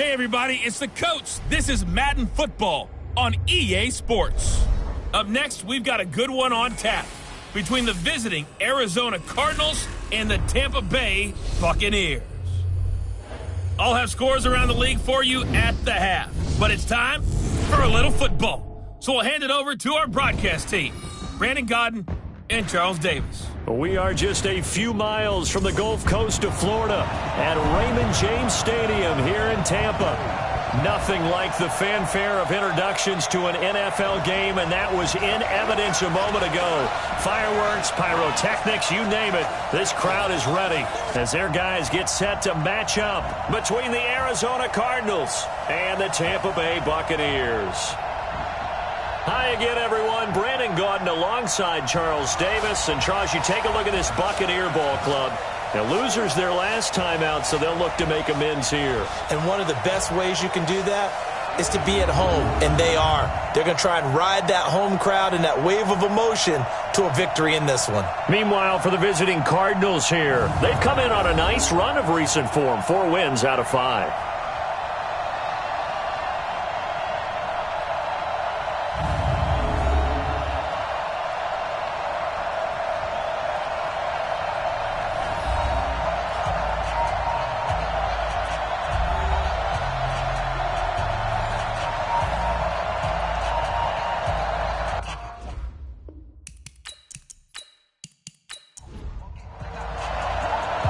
Hey everybody, it's the coach. This is Madden Football on EA Sports. Up next, we've got a good one on tap between the visiting Arizona Cardinals and the Tampa Bay Buccaneers. I'll have scores around the league for you at the half, but it's time for a little football. So we'll hand it over to our broadcast team, Brandon Godden and Charles Davis. We are just a few miles from the Gulf Coast of Florida at Raymond James Stadium here in Tampa. Nothing like the fanfare of introductions to an NFL game, and that was in evidence a moment ago. Fireworks, pyrotechnics, you name it. This crowd is ready as their guys get set to match up between the Arizona Cardinals and the Tampa Bay Buccaneers. Hi again, everyone. Brandon Gaudin alongside Charles Davis. And, Charles, you take a look at this Buccaneer ball club. Now, losers their last time out, so they'll look to make amends here. And one of the best ways you can do that is to be at home, and they are. They're going to try and ride that home crowd and that wave of emotion to a victory in this one. Meanwhile, for the visiting Cardinals here, they've come in on a nice run of recent form, 4 wins out of 5.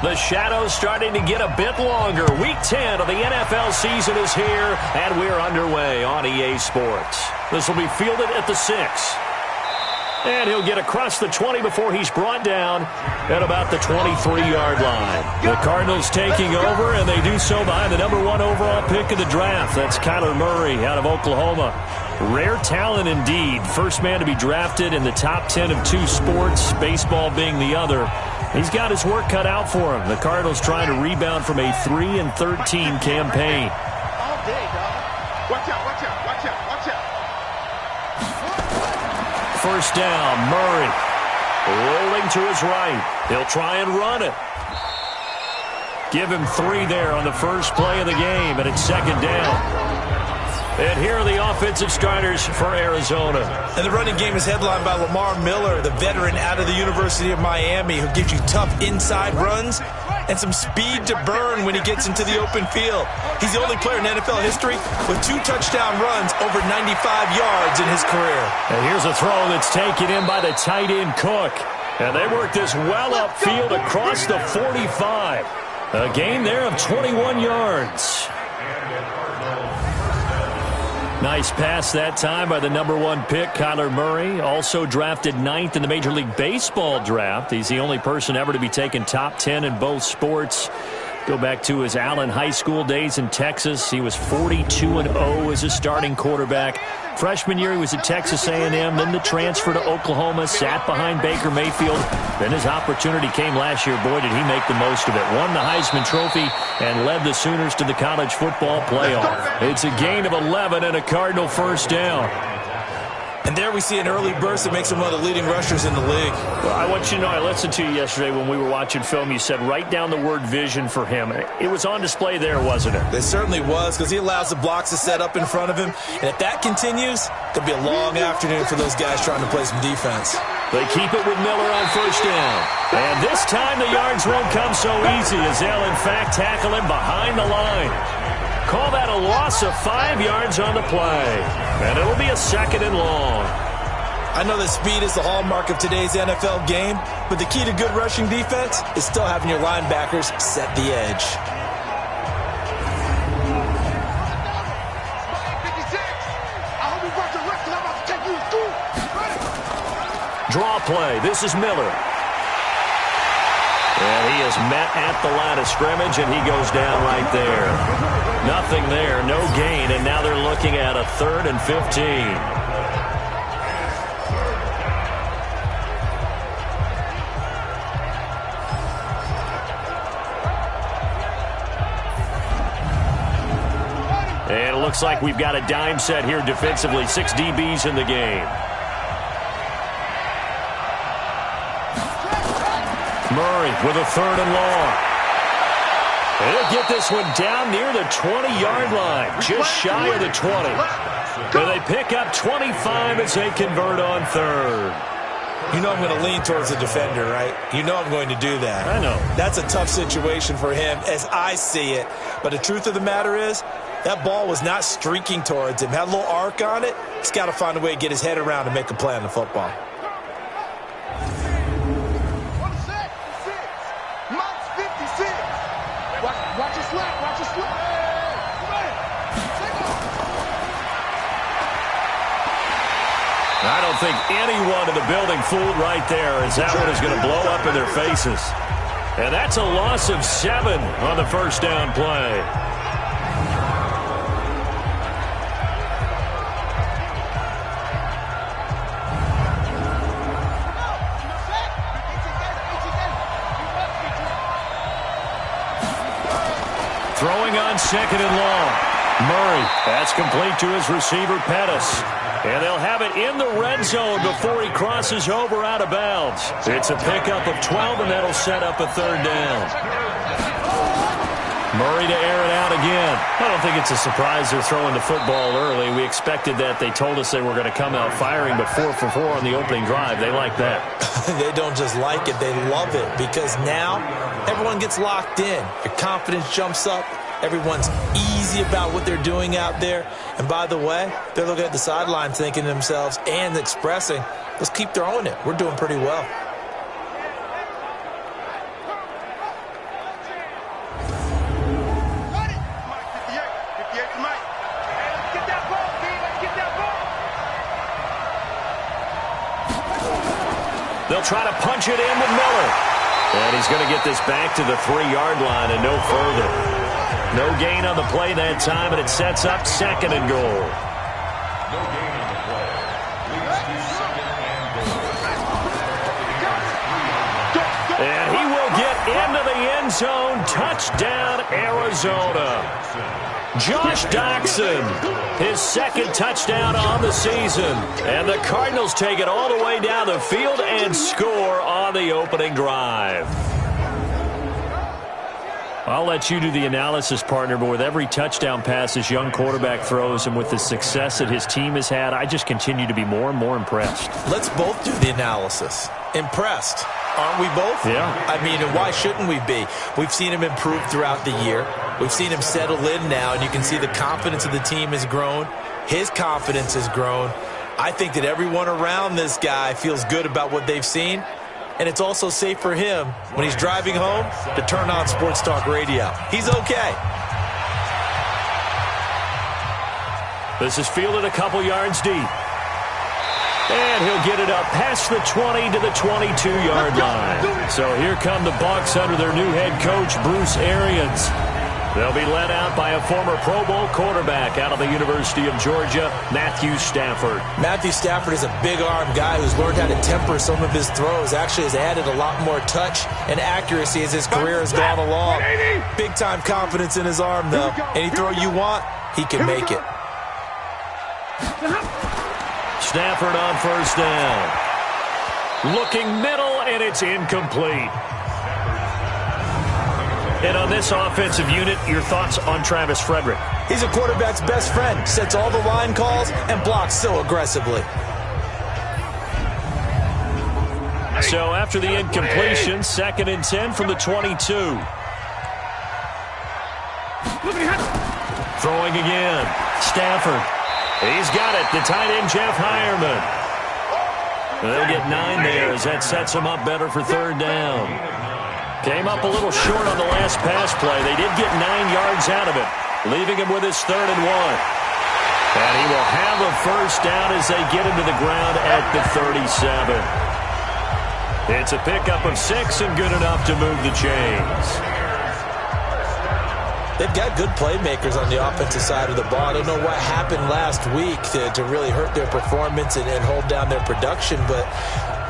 The shadow's starting to get a bit longer. Week 10 of the NFL season is here, and we're underway on EA Sports. This will be fielded at the 6. And he'll get across the 20 before he's brought down at about the 23-yard line. The Cardinals taking over, and they do so behind the number 1 overall pick of the draft. That's Kyler Murray out of Oklahoma. Rare talent indeed. First man to be drafted in the top 10 of 2 sports, baseball being the other. He's got his work cut out for him. The Cardinals trying to rebound from a 3-13 campaign. All day, dog. Watch out, watch out, watch out, watch out. First down, Murray. Rolling to his right. He'll try and run it. Give him 3 there on the first play of the game, and it's second down. And here are the offensive starters for Arizona. And the running game is headlined by Lamar Miller, the veteran out of the University of Miami, who gives you tough inside runs and some speed to burn when he gets into the open field. He's the only player in NFL history with 2 touchdown runs over 95 yards in his career. And here's a throw that's taken in by the tight end Cook. And they work this well upfield across the 45. A gain there of 21 yards. Nice pass that time by the number 1 pick, Kyler Murray. Also drafted 9th in the Major League Baseball draft. He's the only person ever to be taken top 10 in both sports. Go back to his Allen High School days in Texas. He was 42-0 as a starting quarterback. Freshman year, he was at Texas A&M. Then the transfer to Oklahoma, sat behind Baker Mayfield. Then his opportunity came last year. Boy, did he make the most of it. Won the Heisman Trophy and led the Sooners to the college football playoff. It's a gain of 11 and a Cardinal first down. And there we see an early burst that makes him one of the leading rushers in the league. Well, I want you to know, I listened to you yesterday when we were watching film. You said write down the word vision for him. It was on display there, wasn't it? It certainly was, because he allows the blocks to set up in front of him. And if that continues, there'll be a long afternoon for those guys trying to play some defense. They keep it with Miller on first down. And this time the yards won't come so easy, as they'll in fact tackle him behind the line. Call that a loss of 5 yards on the play. And it'll be a 2nd and long. I know that speed is the hallmark of today's NFL game, but the key to good rushing defense is still having your linebackers set the edge. Draw play. This is Miller. And he is met at the line of scrimmage, and he goes down right there. Nothing there, no gain, and now they're looking at a 3rd and 15. And it looks like we've got a dime set here defensively. 6 DBs in the game. Murray with a 3rd and long. And he'll get this one down near the 20-yard line, just shy of the 20. And they pick up 25 as they convert on third. You know I'm going to lean towards the defender, right? You know I'm going to do that. I know. That's a tough situation for him as I see it. But the truth of the matter is, that ball was not streaking towards him. Had a little arc on it. He's got to find a way to get his head around and make a play on the football. Watch your slap. Watch your slap. I don't think anyone in the building fooled right there, as that one is going to blow up in their faces. And that's a loss of 7 on the first down play. Throwing on 2nd and long. Murray, that's complete to his receiver, Pettis. And they'll have it in the red zone before he crosses over out of bounds. It's a pickup of 12, and that'll set up a third down. Murray to air it out again. I don't think it's a surprise they're throwing the football early. We expected that. They told us they were going to come out firing, but 4 for 4 on the opening drive. They like that. They don't just like it. They love it because now everyone gets locked in. Your confidence jumps up. Everyone's easy about what they're doing out there. And by the way, they're looking at the sideline thinking to themselves and expressing, let's keep throwing it. We're doing pretty well. They'll try to punch it in with Miller. And he's going to get this back to the 3-yard line and no further. No gain on the play that time, and it sets up 2nd and goal. No gain on the play. Leads to 2nd and goal. And he will get into the end zone. Touchdown, Arizona. Josh Doctson, his 2nd touchdown on the season. And the Cardinals take it all the way down the field and score on the opening drive. I'll let you do the analysis, partner, but with every touchdown pass this young quarterback throws and with the success that his team has had, I just continue to be more and more impressed. Let's both do the analysis. Impressed. Aren't we both? Yeah. I mean, and why shouldn't we be? We've seen him improve throughout the year. We've seen him settle in now, and you can see the confidence of the team has grown. His confidence has grown. I think that everyone around this guy feels good about what they've seen. And it's also safe for him when he's driving home to turn on Sports Talk Radio. He's okay. This is fielded a couple yards deep. And he'll get it up past the 20 to the 22-yard line. So here come the Bucs under their new head coach, Bruce Arians. They'll be led out by a former Pro Bowl quarterback out of the University of Georgia, Matthew Stafford. Matthew Stafford is a big-arm guy who's learned how to temper some of his throws. Actually has added a lot more touch and accuracy as his career has gone along. Big-time confidence in his arm, though. Any throw you want, he can make it. Stafford on first down. Looking middle, and it's incomplete. And on this offensive unit, your thoughts on Travis Frederick? He's a quarterback's best friend. Sets all the line calls and blocks so aggressively. So after the incompletion, 2nd and 10 from the 22. Throwing again. Stafford. He's got it. The tight end, Jeff Heuerman. They'll get 9 there as that sets him up better for third down. Came up a little short on the last pass play. They did get 9 yards out of it, leaving him with his 3rd and 1. And he will have a first down as they get him to the ground at the 37. It's a pickup of 6 and good enough to move the chains. They've got good playmakers on the offensive side of the ball. I don't know what happened last week to really hurt their performance and hold down their production, but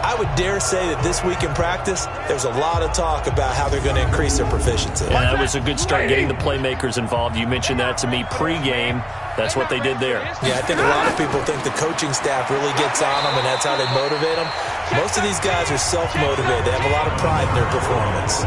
I would dare say that this week in practice, there's a lot of talk about how they're going to increase their proficiency. Yeah, that was a good start getting the playmakers involved. You mentioned that to me pregame. That's what they did there. Yeah, I think a lot of people think the coaching staff really gets on them, and that's how they motivate them. Most of these guys are self-motivated. They have a lot of pride in their performance.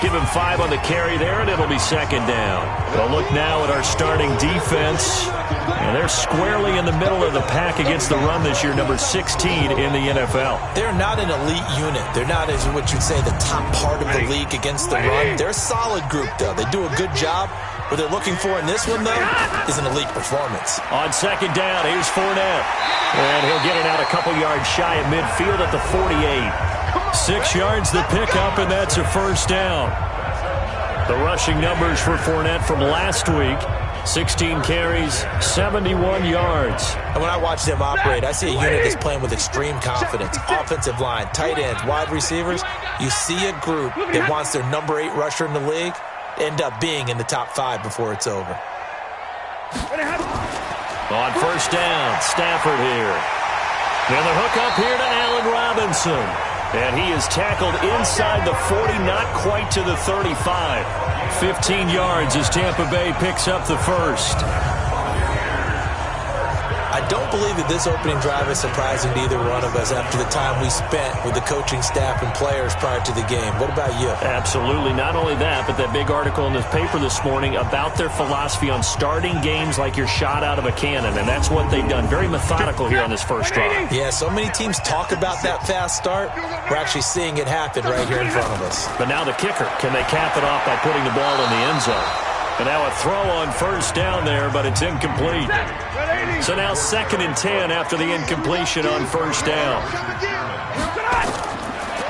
Give him 5 on the carry there, and it'll be second down. We'll look now at our starting defense. And they're squarely in the middle of the pack against the run this year, number 16 in the NFL. They're not an elite unit. They're not, as what you'd say, the top part of the league against the run. They're a solid group, though. They do a good job. What they're looking for in this one, though, is an elite performance. On second down, here's Fournette. And he'll get it out a couple yards shy of midfield at the 48. 6 yards the pickup, and that's a first down. The rushing numbers for Fournette from last week, 16 carries, 71 yards. And when I watch them operate, I see a unit that's playing with extreme confidence. Offensive line, tight ends, wide receivers. You see a group that wants their number 8 rusher in the league end up being in the top 5 before it's over. On first down, Stafford here. And the hook up here to Allen Robinson. And he is tackled inside the 40, not quite to the 35. 15 yards as Tampa Bay picks up the first. I don't believe that this opening drive is surprising to either one of us after the time we spent with the coaching staff and players prior to the game. What about you? Absolutely. Not only that, but that big article in this paper this morning about their philosophy on starting games like you're shot out of a cannon, and that's what they've done. Very methodical here on this first drive. Yeah, so many teams talk about that fast start. We're actually seeing it happen right here in front of us. But now the kicker. Can they cap it off by putting the ball in the end zone? And now a throw on first down there, but it's incomplete. So now 2nd and 10 after the incompletion on first down.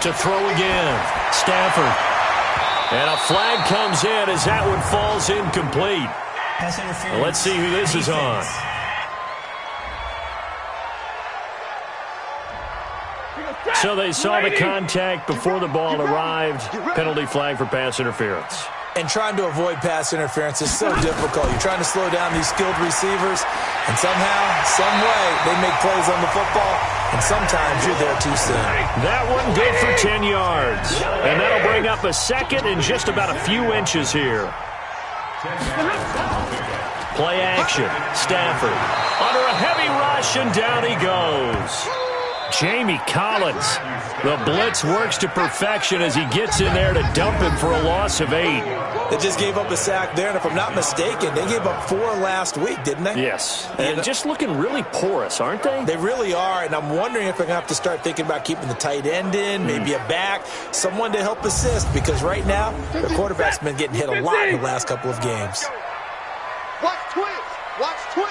To throw again, Stafford. And a flag comes in as that one falls incomplete. Well, let's see who this is on. So they saw the contact before the ball arrived. Penalty flag for pass interference. And trying to avoid pass interference is so difficult. You're trying to slow down these skilled receivers, and somehow, some way, they make plays on the football, and sometimes you're there too soon. That one good for 10 yards. And that'll bring up a second and just about a few inches here. Play action. Stafford under a heavy rush, and down he goes. Jamie Collins. The blitz works to perfection as he gets in there to dump him for a loss of 8. They just gave up a sack there, and if I'm not mistaken, they gave up 4 last week, didn't they? Yes. And just looking really porous, aren't they? They really are, and I'm wondering if they're going to have to start thinking about keeping the tight end in, maybe a back, someone to help assist, because right now, the quarterback's been getting hit a lot in the last couple of games. Watch twins. Watch twins.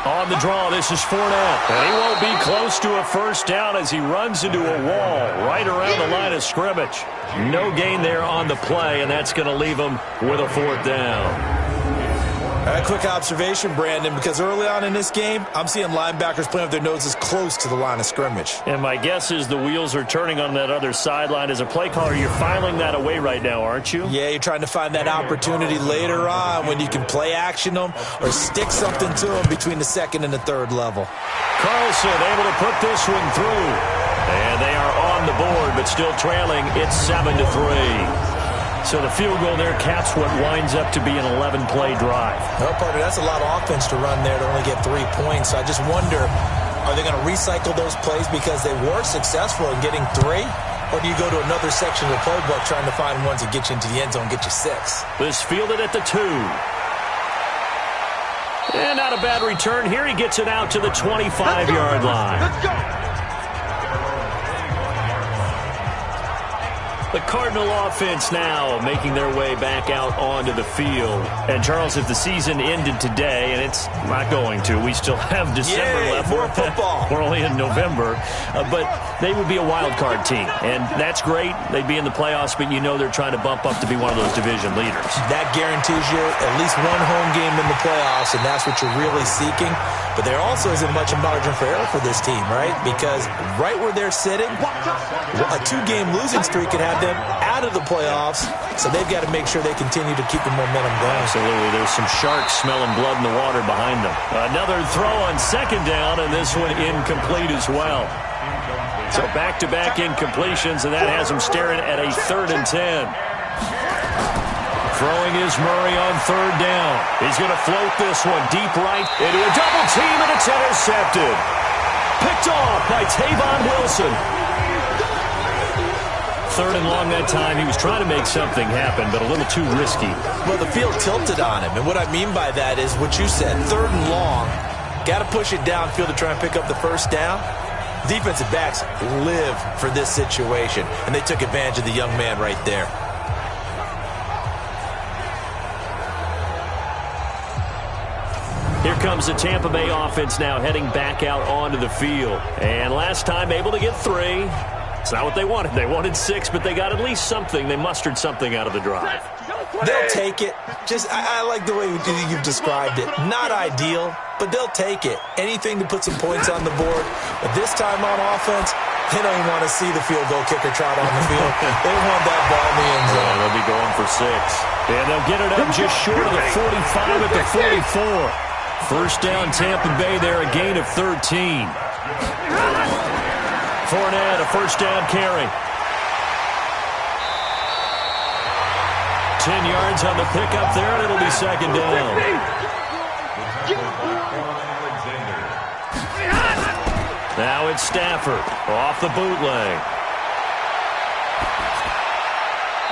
On the draw, this is Fournette. And he won't be close to a first down as he runs into a wall right around the line of scrimmage. No gain there on the play, and that's going to leave him with a 4th down. A quick observation, Brandon, because early on in this game, I'm seeing linebackers playing with their noses close to the line of scrimmage. And my guess is the wheels are turning on that other sideline. As a play caller, you're filing that away right now, aren't you? Yeah, you're trying to find that opportunity later on when you can play action them or stick something to them between the 2nd and the 3rd level. Carlson able to put this one through. And they are on the board, but still trailing. It's 7-3. So the field goal there caps what winds up to be an 11-play drive. Well, partner, that's a lot of offense to run there to only get 3 points. I just wonder, are they going to recycle those plays because they were successful in getting 3? Or do you go to another section of the playbook trying to find ones that get you into the end zone, get you 6? This fielded at the 2. And not a bad return. Here he gets it out to the 25-yard line. Let's go. The Cardinal offense now making their way back out onto the field. And, Charles, if the season ended today, and it's not going to, we still have December left. More football. We're only in November. But they would be a wild card team. And that's great. They'd be in the playoffs, but you know they're trying to bump up to be one of those division leaders. That guarantees you at least one home game in the playoffs, and that's what you're really seeking. But there also isn't much of margin for error for this team, right? Because right where they're sitting, a 2-game losing streak could have them out of the playoffs, so they've got to make sure they continue to keep the momentum going. Absolutely. There's some sharks smelling blood in the water behind them. Another throw on 2nd down, and this one incomplete as well. So back-to-back incompletions, and that has them staring at a 3rd and 10. Throwing is Murray on 3rd down. He's going to float this one deep right into a double team, and it's intercepted. Picked off by Tavon Wilson. 3rd and long that time. He was trying to make something happen, but a little too risky. Well, the field tilted on him, and what I mean by that is what you said, 3rd and long. Got to push it downfield to try and pick up the first down. Defensive backs live for this situation, and they took advantage of the young man right there. Here comes the Tampa Bay offense now heading back out onto the field. And last time able to get 3. It's not what they wanted. They wanted 6, but they got at least something. They mustered something out of the drive. They'll take it. I like the way you've described it. Not ideal, but they'll take it. Anything to put some points on the board. But this time on offense, they don't even want to see the field goal kicker trot on the field. They want that ball in the end zone. Yeah, they'll be going for 6. And they'll get it up just short of the 45 at the 44. First down, Tampa Bay there, a gain of 13. Fournette, a first down carry. 10 yards on the pickup there, and it'll be 2nd down. Now it's Stafford off the bootleg.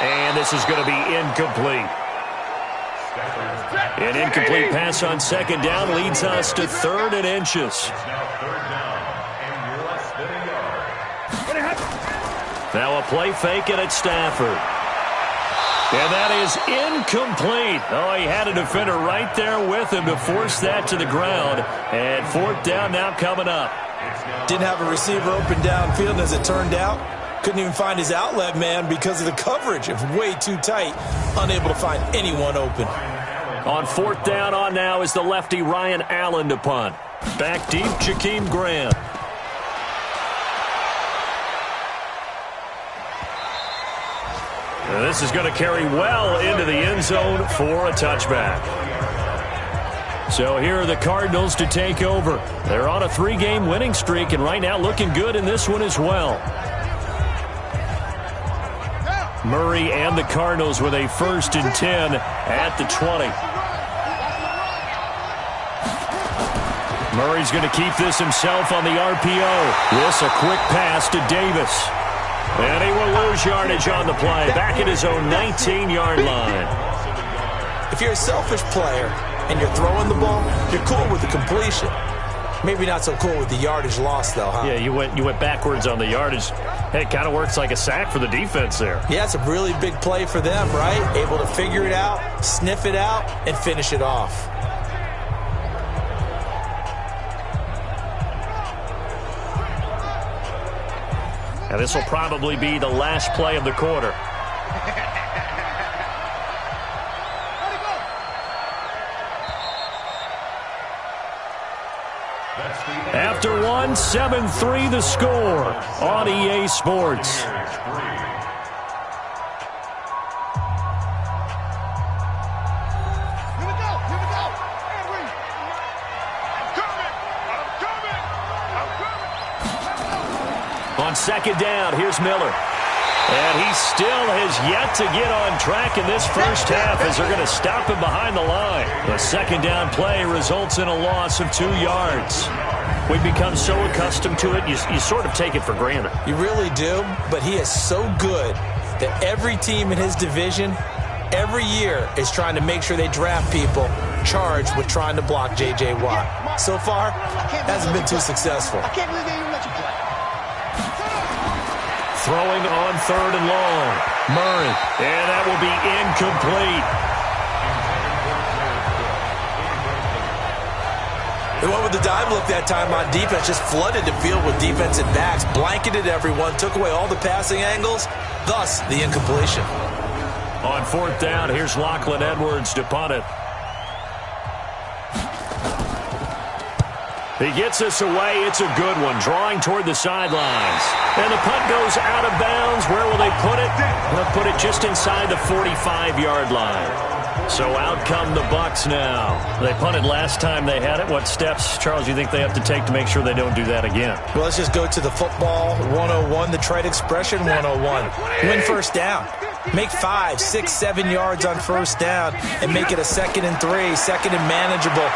And this is going to be incomplete. An incomplete pass on 2nd down leads us to 3rd and inches. Now a play fake, and it's Stafford. And that is incomplete. Oh, he had a defender right there with him to force that to the ground. And 4th down now coming up. Didn't have a receiver open downfield, and as it turned out, couldn't even find his outlet man because of the coverage. It was way too tight. Unable to find anyone open. On 4th down on now is the lefty Ryan Allen to punt. Back deep, Jakeem Grant. And this is going to carry well into the end zone for a touchback. So here are the Cardinals to take over. They're on a 3-game winning streak, and right now looking good in this one as well. Murray and the Cardinals with a 1st and 10 at the 20. Murray's going to keep this himself on the RPO. This a quick pass to Davis. And he will lose yardage on the play. Back at his own 19-yard line. If you're a selfish player and you're throwing the ball, you're cool with the completion. Maybe not so cool with the yardage loss, though, huh? Yeah, you went backwards on the yardage. Hey, it kind of works like a sack for the defense there. Yeah, it's a really big play for them, right? Able to figure it out, sniff it out, and finish it off. And this will probably be the last play of the quarter. After 1, 7-3 the score on EA Sports. On 2nd down, here's Miller. And he still has yet to get on track in this first half as they're going to stop him behind the line. The 2nd down play results in a loss of 2 yards. We've become so accustomed to it, you sort of take it for granted. You really do, but he is so good that every team in his division, every year, is trying to make sure they draft people charged with trying to block J.J. Watt. So far, hasn't been too successful. I can't believe they even let you play. Throwing on 3rd and long. Murray. And that will be incomplete. They went with the dime look that time on defense, just flooded the field with defensive backs, blanketed everyone, took away all the passing angles, thus the incompletion. On 4th down, here's Lachlan Edwards to punt it. He gets us away. It's a good one. Drawing toward the sidelines. And the punt goes out of bounds. Where will they put it? They'll put it just inside the 45-yard line. So out come the Bucs now. They punted last time they had it. What steps, Charles, do you think they have to take to make sure they don't do that again? Well, let's just go to the football 101, the trade expression 101. Win first down. Make 5, 6, 7 yards on first down and make it a 2nd and 3, 2nd and manageable.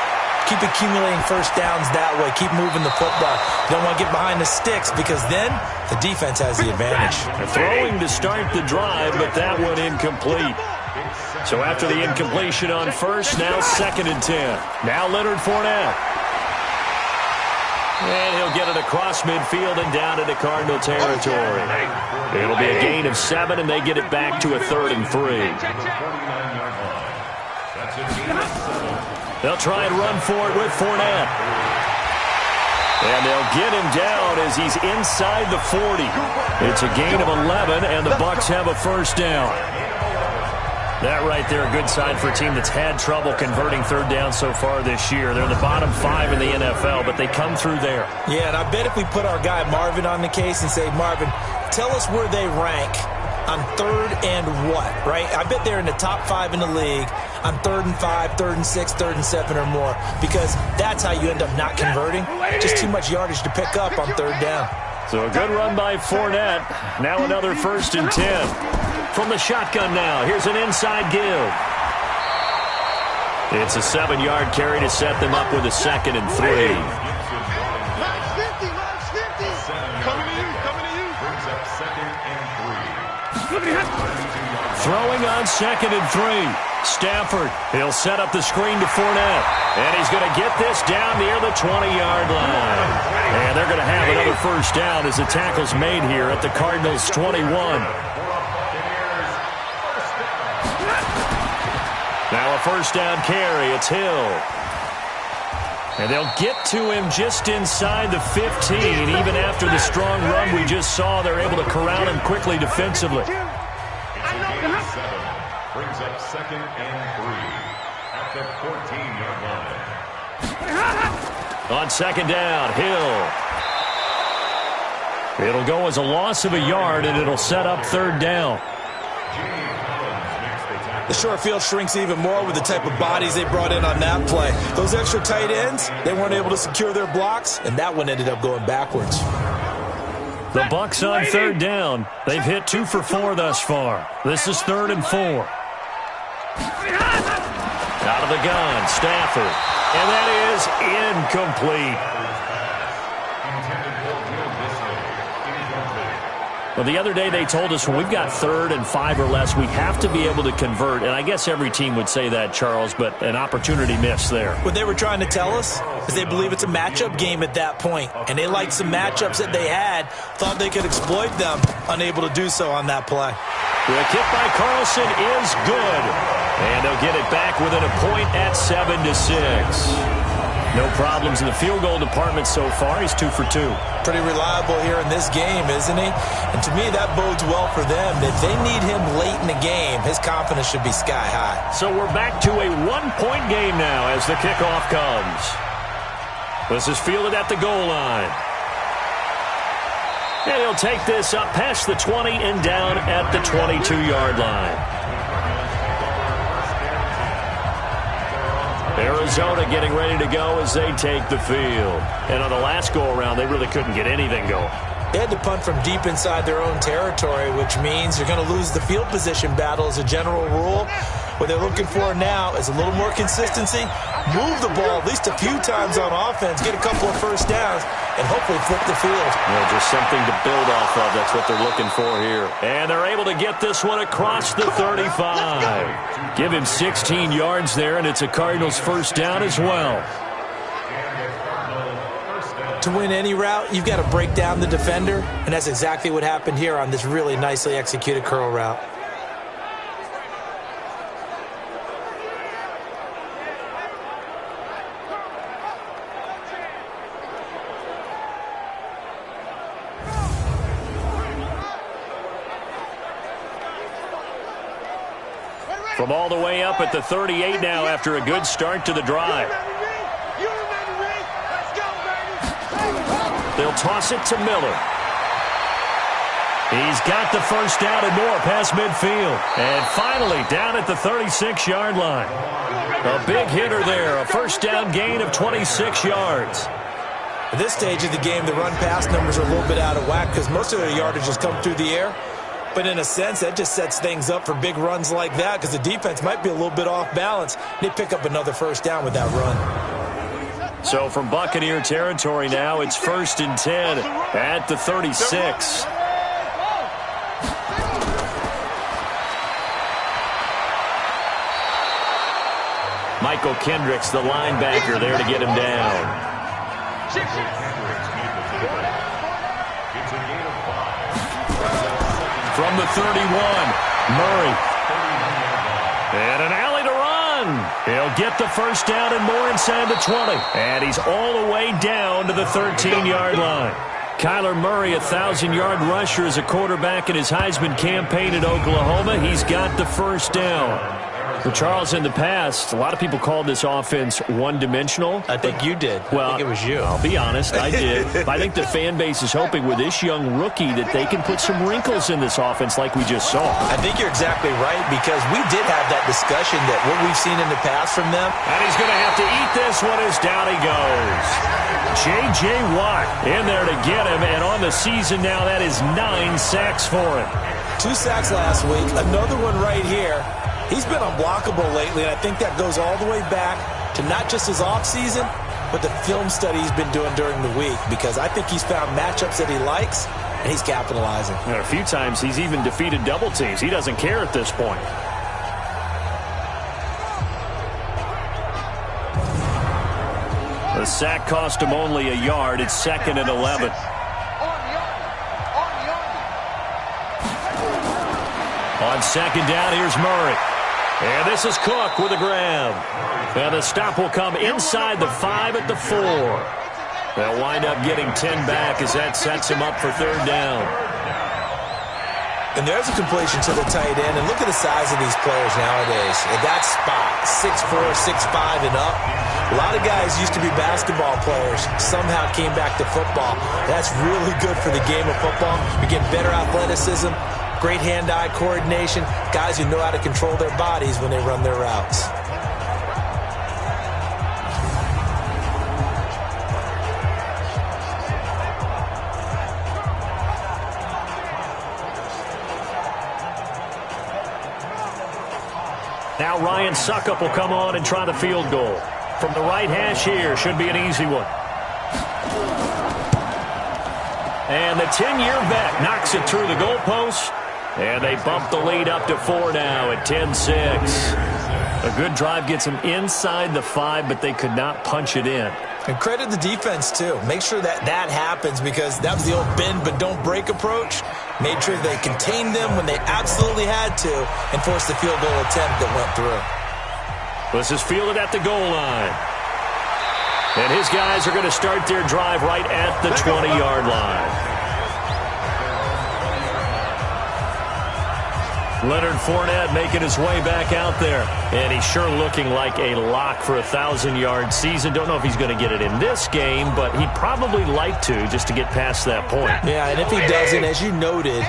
Keep accumulating first downs that way. Keep moving the football. You don't want to get behind the sticks because then the defense has the advantage. Throwing to start the drive, but that one incomplete. So after the incompletion on first, now 2nd and 10. Now Leonard Fournette. And he'll get it across midfield and down into Cardinal territory. It'll be a gain of 7, and they get it back to a 3rd and 3. They'll try and run for it with Fournette. And they'll get him down as he's inside the 40. It's a gain of 11, and the Bucs have a first down. That right there, a good sign for a team that's had trouble converting 3rd down so far this year. They're in the bottom 5 in the NFL, but they come through there. Yeah, and I bet if we put our guy Marvin on the case and say, Marvin, tell us where they rank on 3rd and what, right? I bet they're in the top 5 in the league on 3rd and 5, 3rd and 6, 3rd and 7 or more, because that's how you end up not converting. Just too much yardage to pick up on 3rd down. So a good run by Fournette. Now another 1st and 10. From the shotgun now, here's an inside give. It's a 7-yard carry to set them up with a 2nd and 3. Coming to you. Brings up 2nd and 3. Throwing on 2nd and 3. Stafford, he'll set up the screen to Fournette. And he's going to get this down near the 20-yard line. And they're going to have another first down as the tackle's made here at the Cardinals' 21. Now a first down carry. It's Hill. And they'll get to him just inside the 15. Even after the strong run we just saw, they're able to corral him quickly defensively. It's a gain of 7. Brings up 2nd and 3 at the 14-yard line. On 2nd down, Hill. It'll go as a loss of a yard, and it'll set up 3rd down. The short field shrinks even more with the type of bodies they brought in on that play. Those extra tight ends, they weren't able to secure their blocks, and that one ended up going backwards. The Bucs on 3rd down. They've hit 2 for 4 thus far. This is 3rd and 4. Out of the gun, Stafford. And that is incomplete. Well, the other day they told us when we've got 3rd and 5 or less, we have to be able to convert. And I guess every team would say that, Charles, but an opportunity missed there. What they were trying to tell us is they believe it's a matchup game at that point. And they liked some matchups that they had, thought they could exploit them, unable to do so on that play. The kick by Carlson is good. And they'll get it back within a point at 7-6. No problems in the field goal department so far. He's 2 for 2. Pretty reliable here in this game, isn't he? And to me, that bodes well for them. If they need him late in the game, his confidence should be sky high. So we're back to a 1-point game now as the kickoff comes. This is fielded at the goal line. And he'll take this up past the 20 and down at the 22-yard line. Arizona getting ready to go as they take the field. And on the last go-around, they really couldn't get anything going. They had to punt from deep inside their own territory, which means you're going to lose the field position battle as a general rule. What they're looking for now is a little more consistency, move the ball at least a few times on offense, get a couple of first downs, and hopefully flip the field. Yeah, just something to build off of. That's what they're looking for here. And they're able to get this one across the 35. Give him 16 yards there, and it's a Cardinals first down as well. To win any route, you've got to break down the defender, and that's exactly what happened here on this really nicely executed curl route. From all the way up at the 38 now after a good start to the drive. They'll toss it to Miller. He's got the first down and more past midfield. And finally down at the 36-yard line. A big hitter there. A first down gain of 26 yards. At this stage of the game, the run-pass numbers are a little bit out of whack because most of their yardage has come through the air. But in a sense, that just sets things up for big runs like that because the defense might be a little bit off balance. They pick up another first down with that run. So from Buccaneer territory now, it's 1st and 10 at the 36. Michael Kendricks, the linebacker, there to get him down. From the 31, Murray. And an alley to run. He'll get the first down and more inside the 20. And he's all the way down to the 13-yard line. Kyler Murray, a 1,000-yard rusher as a quarterback in his Heisman campaign at Oklahoma. He's got the first down. Well, Charles, in the past, a lot of people called this offense one-dimensional. I think you did. Well, I think it was you. I'll be honest, I did. But I think the fan base is hoping with this young rookie that they can put some wrinkles in this offense like we just saw. I think you're exactly right, because we did have that discussion that what we've seen in the past from them. And he's going to have to eat this one as down he goes. J.J. Watt in there to get him, and on the season now, that is 9 sacks for him. 2 sacks last week, another one right here. He's been unblockable lately, and I think that goes all the way back to not just his offseason, but the film study he's been doing during the week, because I think he's found matchups that he likes, and he's capitalizing. And a few times he's even defeated double teams. He doesn't care at this point. The sack cost him only a yard. It's 2nd and 11. On 2nd down, here's Murray. And this is Cook with a grab. And the stop will come inside the 5 at the 4. They'll wind up getting 10 back as that sets him up for 3rd down. And there's a completion to the tight end. And look at the size of these players nowadays. At that spot, 6'4", 6'5", and up. A lot of guys used to be basketball players, somehow came back to football. That's really good for the game of football. You're getting better athleticism, great hand-eye coordination, guys who know how to control their bodies when they run their routes. Now Ryan Suckup will come on and try the field goal. From the right hash here, should be an easy one. And the 10-year vet knocks it through the goalpost. And they bump the lead up to 4 now at 10-6. A good drive gets them inside the 5, but they could not punch it in. And credit the defense, too. Make sure that happens, because that was the old bend but don't break approach. Made sure they contained them when they absolutely had to and forced the field goal attempt that went through. This is fielded at the goal line. And his guys are going to start their drive right at the 20-yard line. Leonard Fournette making his way back out there. And he's sure looking like a lock for a 1,000-yard season. Don't know if he's going to get it in this game, but he'd probably like to, just to get past that point. Yeah, and if he doesn't, as you noted,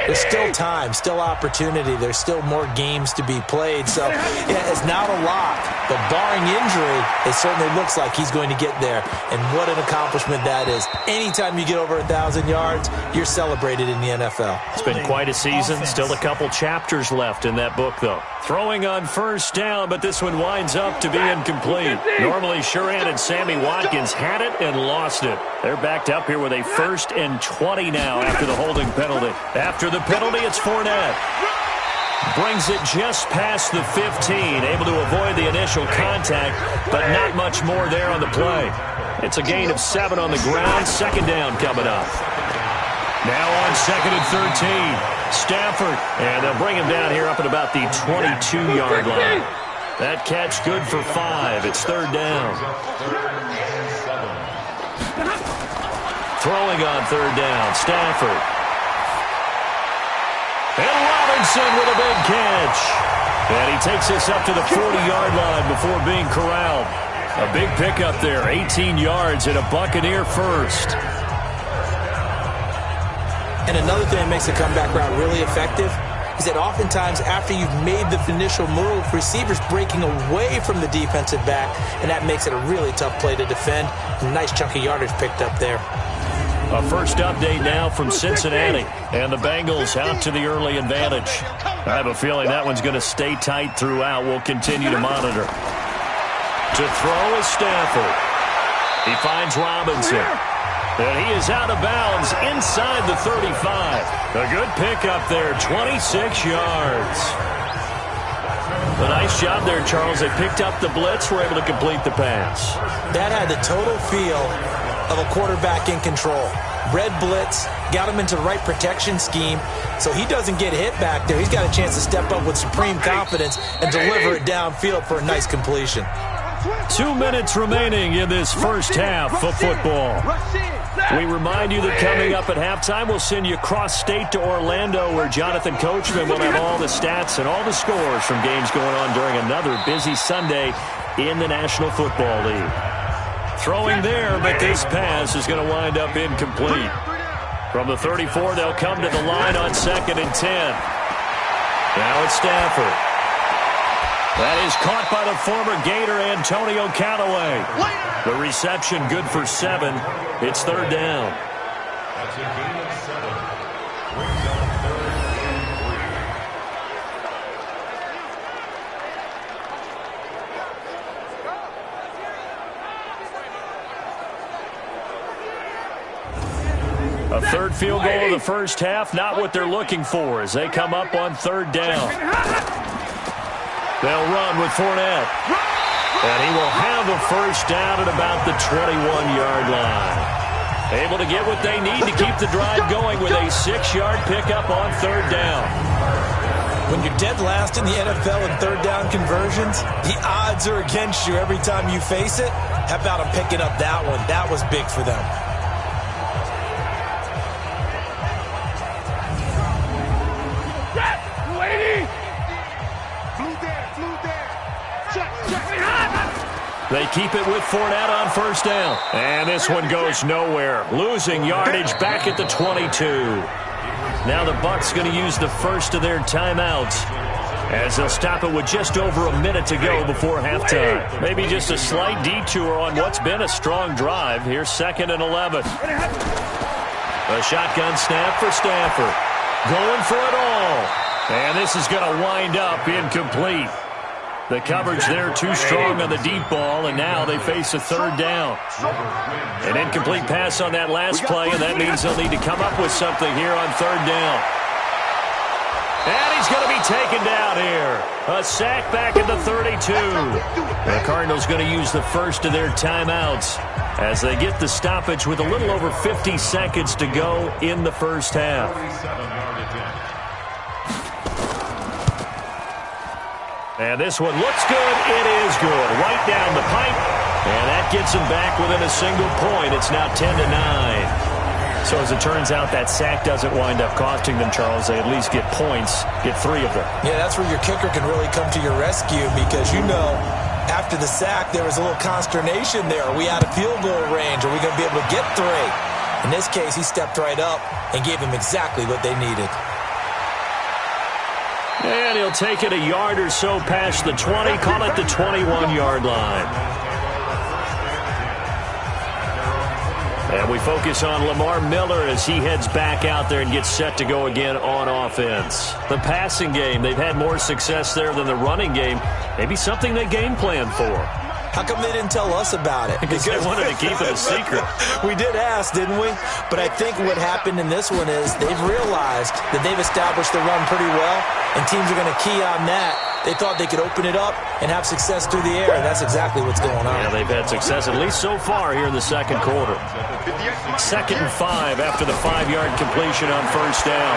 there's still time, still opportunity. There's still more games to be played. So, yeah, it's not a lock. But barring injury, it certainly looks like he's going to get there. And what an accomplishment that is. Anytime you get over 1,000 yards, you're celebrated in the NFL. It's been quite a season. Still a couple chapters left in that book, though. Throwing on 1st down, but this one winds up to be incomplete. Normally, Shuran and Sammy Watkins had it and lost it. They're backed up here with a 1st and 20 now after the holding penalty. After the penalty, it's Fournette. Brings it just past the 15, able to avoid the initial contact, but not much more there on the play. It's a gain of 7 on the ground. 2nd down coming up. Now on 2nd and 13. Stafford, and they'll bring him down here up at about the 22-yard line. That catch good for 5. It's 3rd down. Throwing on 3rd down, Stafford. And Robinson with a big catch. And he takes this up to the 40-yard line before being corralled. A big pickup there, 18 yards and a Buccaneer first. And another thing that makes the comeback route really effective is that oftentimes after you've made the initial move, receivers breaking away from the defensive back, and that makes it a really tough play to defend. A nice chunk of yardage picked up there. A first update now from Cincinnati, and the Bengals out to the early advantage. I have a feeling that one's going to stay tight throughout. We'll continue to monitor. To throw is Stafford. He finds Robinson. And he is out of bounds inside the 35. A good pickup there, 26 yards. A nice job there, Charles. They picked up the blitz, were able to complete the pass. That had the total feel of a quarterback in control. Red blitz, got him into the right protection scheme, so he doesn't get hit back there. He's got a chance to step up with supreme confidence and deliver it downfield for a nice completion. 2 minutes remaining in this first half of football. We remind you that coming up at halftime, we'll send you cross-state to Orlando, where Jonathan Coachman will have all the stats and all the scores from games going on during another busy Sunday in the National Football League. Throwing there, but this pass is going to wind up incomplete. From the 34, they'll come to the line on 2nd and 10. Now it's Stafford. That is caught by the former Gator Antonio Callaway. The reception good for 7. It's 3rd down. That's a gain of 7. Brings up 3rd A and 3. third field goal of the first half, not what they're looking for as they come up on 3rd down. They'll run with Fournette. And he will have a first down at about the 21-yard line. Able to get what they need to keep the drive going with a 6-yard pickup on 3rd down. When you're dead last in the NFL in 3rd down conversions, the odds are against you every time you face it. How about him picking up that one? That was big for them. They keep it with Fournette on 1st down. And this one goes nowhere. Losing yardage back at the 22. Now the Bucs going to use the first of their timeouts as they'll stop it with just over a minute to go before halftime. Maybe just a slight detour on what's been a strong drive. Here's 2nd and 11. A shotgun snap for Stafford. Going for it all. And this is going to wind up incomplete. The coverage there too strong on the deep ball, and now they face a 3rd down. An incomplete pass on that last play, and that means they'll need to come up with something here on 3rd down. And he's going to be taken down here. A sack back at the 32. The Cardinals going to use the first of their timeouts as they get the stoppage with a little over 50 seconds to go in the first half. And this one looks good. It is good. Right down the pipe. And that gets them back within a single point. It's now 10-9. So as it turns out, that sack doesn't wind up costing them, Charles. They at least get points, get 3 of them. Yeah, that's where your kicker can really come to your rescue because, you know, after the sack, there was a little consternation there. Are we out of field goal range? Are we going to be able to get 3? In this case, he stepped right up and gave them exactly what they needed. And he'll take it a yard or so past the 20, call it the 21-yard line. And we focus on Lamar Miller as he heads back out there and gets set to go again on offense. The passing game, they've had more success there than the running game. Maybe something they game plan for. How come they didn't tell us about it? Because they wanted to keep it a secret. We did ask, didn't we? But I think what happened in this one is they've realized that they've established the run pretty well, and teams are going to key on that. They thought they could open it up and have success through the air, and that's exactly what's going on. Yeah, they've had success, at least so far here in the second quarter. 2nd and 5 after the 5-yard completion on 1st down.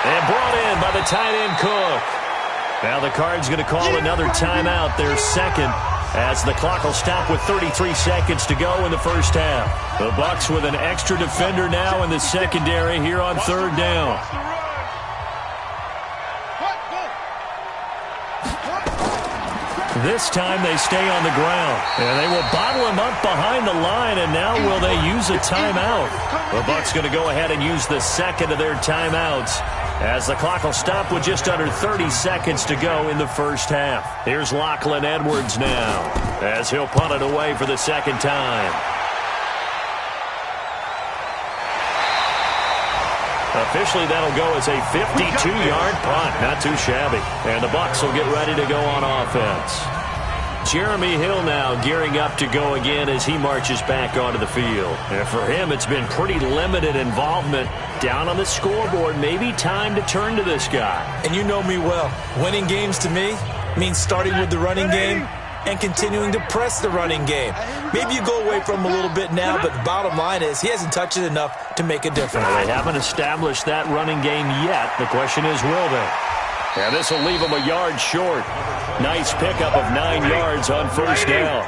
And brought in by the tight end Cook. Now the Cards going to call another timeout, their 2nd, as the clock will stop with 33 seconds to go in the first half. The Bucs with an extra defender now in the secondary here on 3rd down. This time they stay on the ground, and they will bottle him up behind the line, and now will they use a timeout? The Bucs going to go ahead and use the 2nd of their timeouts as the clock will stop with just under 30 seconds to go in the first half. Here's Lachlan Edwards now as he'll punt it away for the 2nd time. Officially, that'll go as a 52-yard punt. Not too shabby. And the Bucs will get ready to go on offense. Jeremy Hill now gearing up to go again as he marches back onto the field. And for him, it's been pretty limited involvement down on the scoreboard. Maybe time to turn to this guy. And you know me well. Winning games to me means starting with the running game and continuing to press the running game. Maybe you go away from him a little bit now, but the bottom line is he hasn't touched it enough to make a difference. Well, they haven't established that running game yet. The question is, will they? Yeah, this will leave them a yard short. Nice pickup of 9 yards on first down.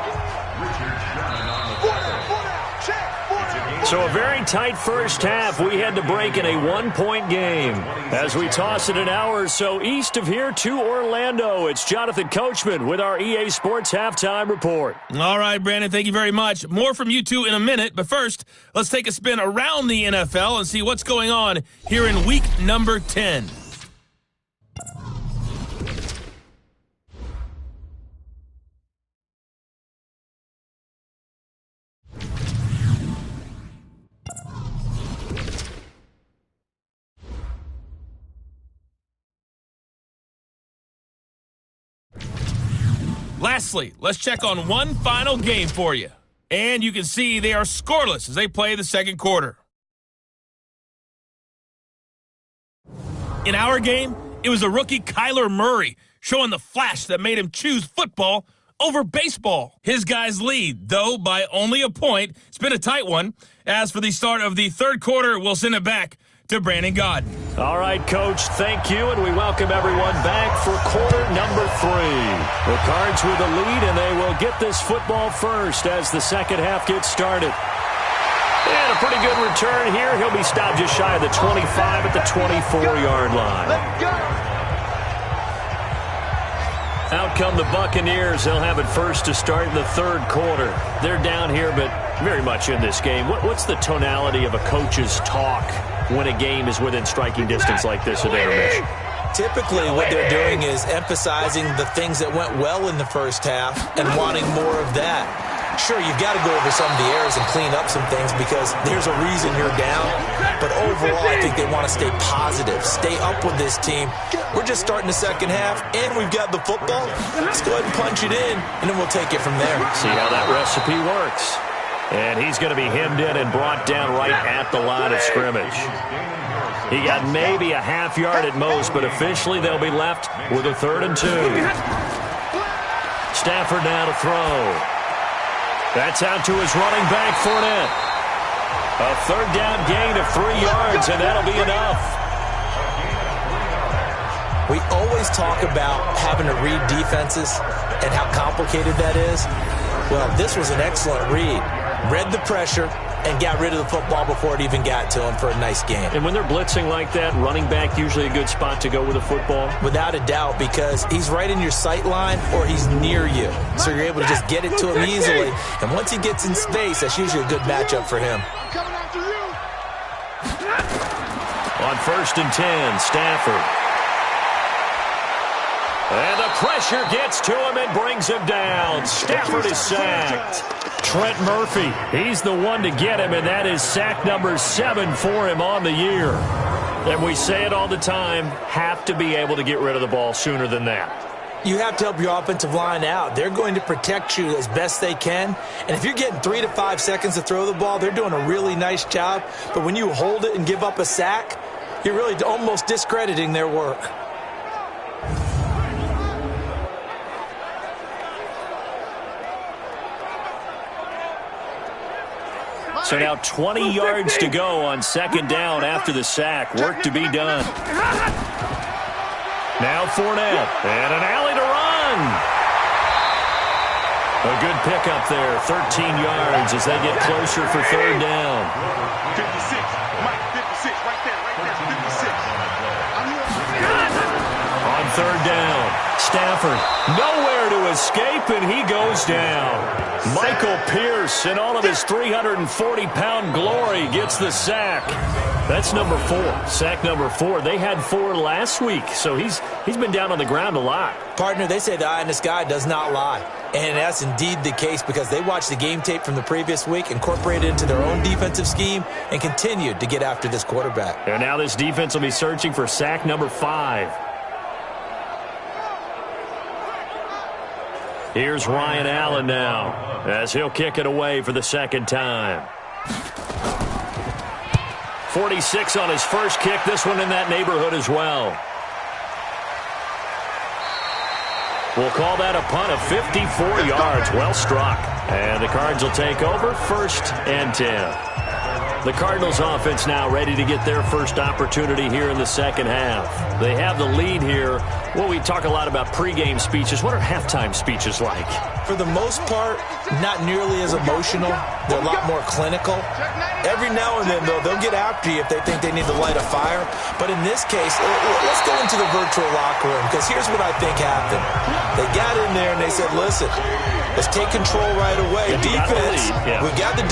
So a very tight first half. We had to break in a 1-point game. As we toss it an hour or so east of here to Orlando, it's Jonathan Coachman with our EA Sports Halftime Report. All right, Brandon, thank you very much. More from you two in a minute, but first, let's take a spin around the NFL and see what's going on here in week number 10. Lastly, let's check on one final game for you. And you can see they are scoreless as they play the second quarter. In our game, it was a rookie Kyler Murray showing the flash that made him choose football over baseball. His guys lead, though, by only a point. It's been a tight one. As for the start of the third quarter, we'll send it back to Brandon Gaudin. All right, Coach, thank you, and we welcome everyone back for quarter number 3. The Cards with the lead, and they will get this football first as the second half gets started. And a pretty good return here. He'll be stopped just shy of the 25 at the 24-yard line. Out come the Buccaneers. They'll have it first to start in the third quarter. They're down here, but very much in this game. What's the tonality of a coach's talk when a game is within striking distance like this at intermission? Typically, what they're doing is emphasizing the things that went well in the first half and wanting more of that. Sure, you've got to go over some of the errors and clean up some things because there's a reason you're down. But overall, I think they want to stay positive, stay up with this team. We're just starting the second half, and we've got the football. Let's go ahead and punch it in, and then we'll take it from there. See how that recipe works. And he's going to be hemmed in and brought down right at the line of scrimmage. He got maybe a half yard at most, but officially they'll be left with a 3rd and 2. Stafford now to throw. That's out to his running back, Fournette. A 3rd down gain of 3 yards, and that'll be enough. We always talk about having to read defenses and how complicated that is. Well, this was an excellent read. Read the pressure and got rid of the football before it even got to him for a nice game. And when they're blitzing like that, running back usually a good spot to go with a football? Without a doubt, because he's right in your sight line or he's near you. So you're able to just get it to him easily. And once he gets in space, that's usually a good matchup for him. On 1st and 10, Stafford. And the pressure gets to him and brings him down. Stafford is sacked. Trent Murphy, he's the one to get him, and that is sack number 7 for him on the year. And we say it all the time, have to be able to get rid of the ball sooner than that. You have to help your offensive line out. They're going to protect you as best they can. And if you're getting 3 to 5 seconds to throw the ball, they're doing a really nice job. But when you hold it and give up a sack, you're really almost discrediting their work. So now 20 yards to go on 2nd down after the sack. Work to be done. Now Fournette. And an alley to run. A good pickup there. 13 yards as they get closer for 3rd down. 56. Mike, 56. Right there. 56. On 3rd down, Stafford nowhere to escape, and he goes down. Michael Pierce, in all of his 340-pound glory, gets the sack. That's number 4, sack number 4. They had 4 last week, so he's been down on the ground a lot. Partner, they say the eye in the sky does not lie. And that's indeed the case because they watched the game tape from the previous week, incorporated it into their own defensive scheme, and continued to get after this quarterback. And now this defense will be searching for sack number 5. Here's Ryan Allen now, as he'll kick it away for the second time. 46 on his first kick. This one in that neighborhood as well. We'll call that a punt of 54 yards. Well struck. And the Cards will take over, 1st and 10. The Cardinals offense now ready to get their first opportunity here in the second half. They have the lead here. Well, we talk a lot about pregame speeches. What are halftime speeches like? For the most part, not nearly as emotional. They're a lot more clinical. Every now and then, though, they'll get after you if they think they need to light a fire. But in this case, let's go into the virtual locker room, because here's what I think happened. They got in there and they said, listen, let's take control right away. Defense, we got the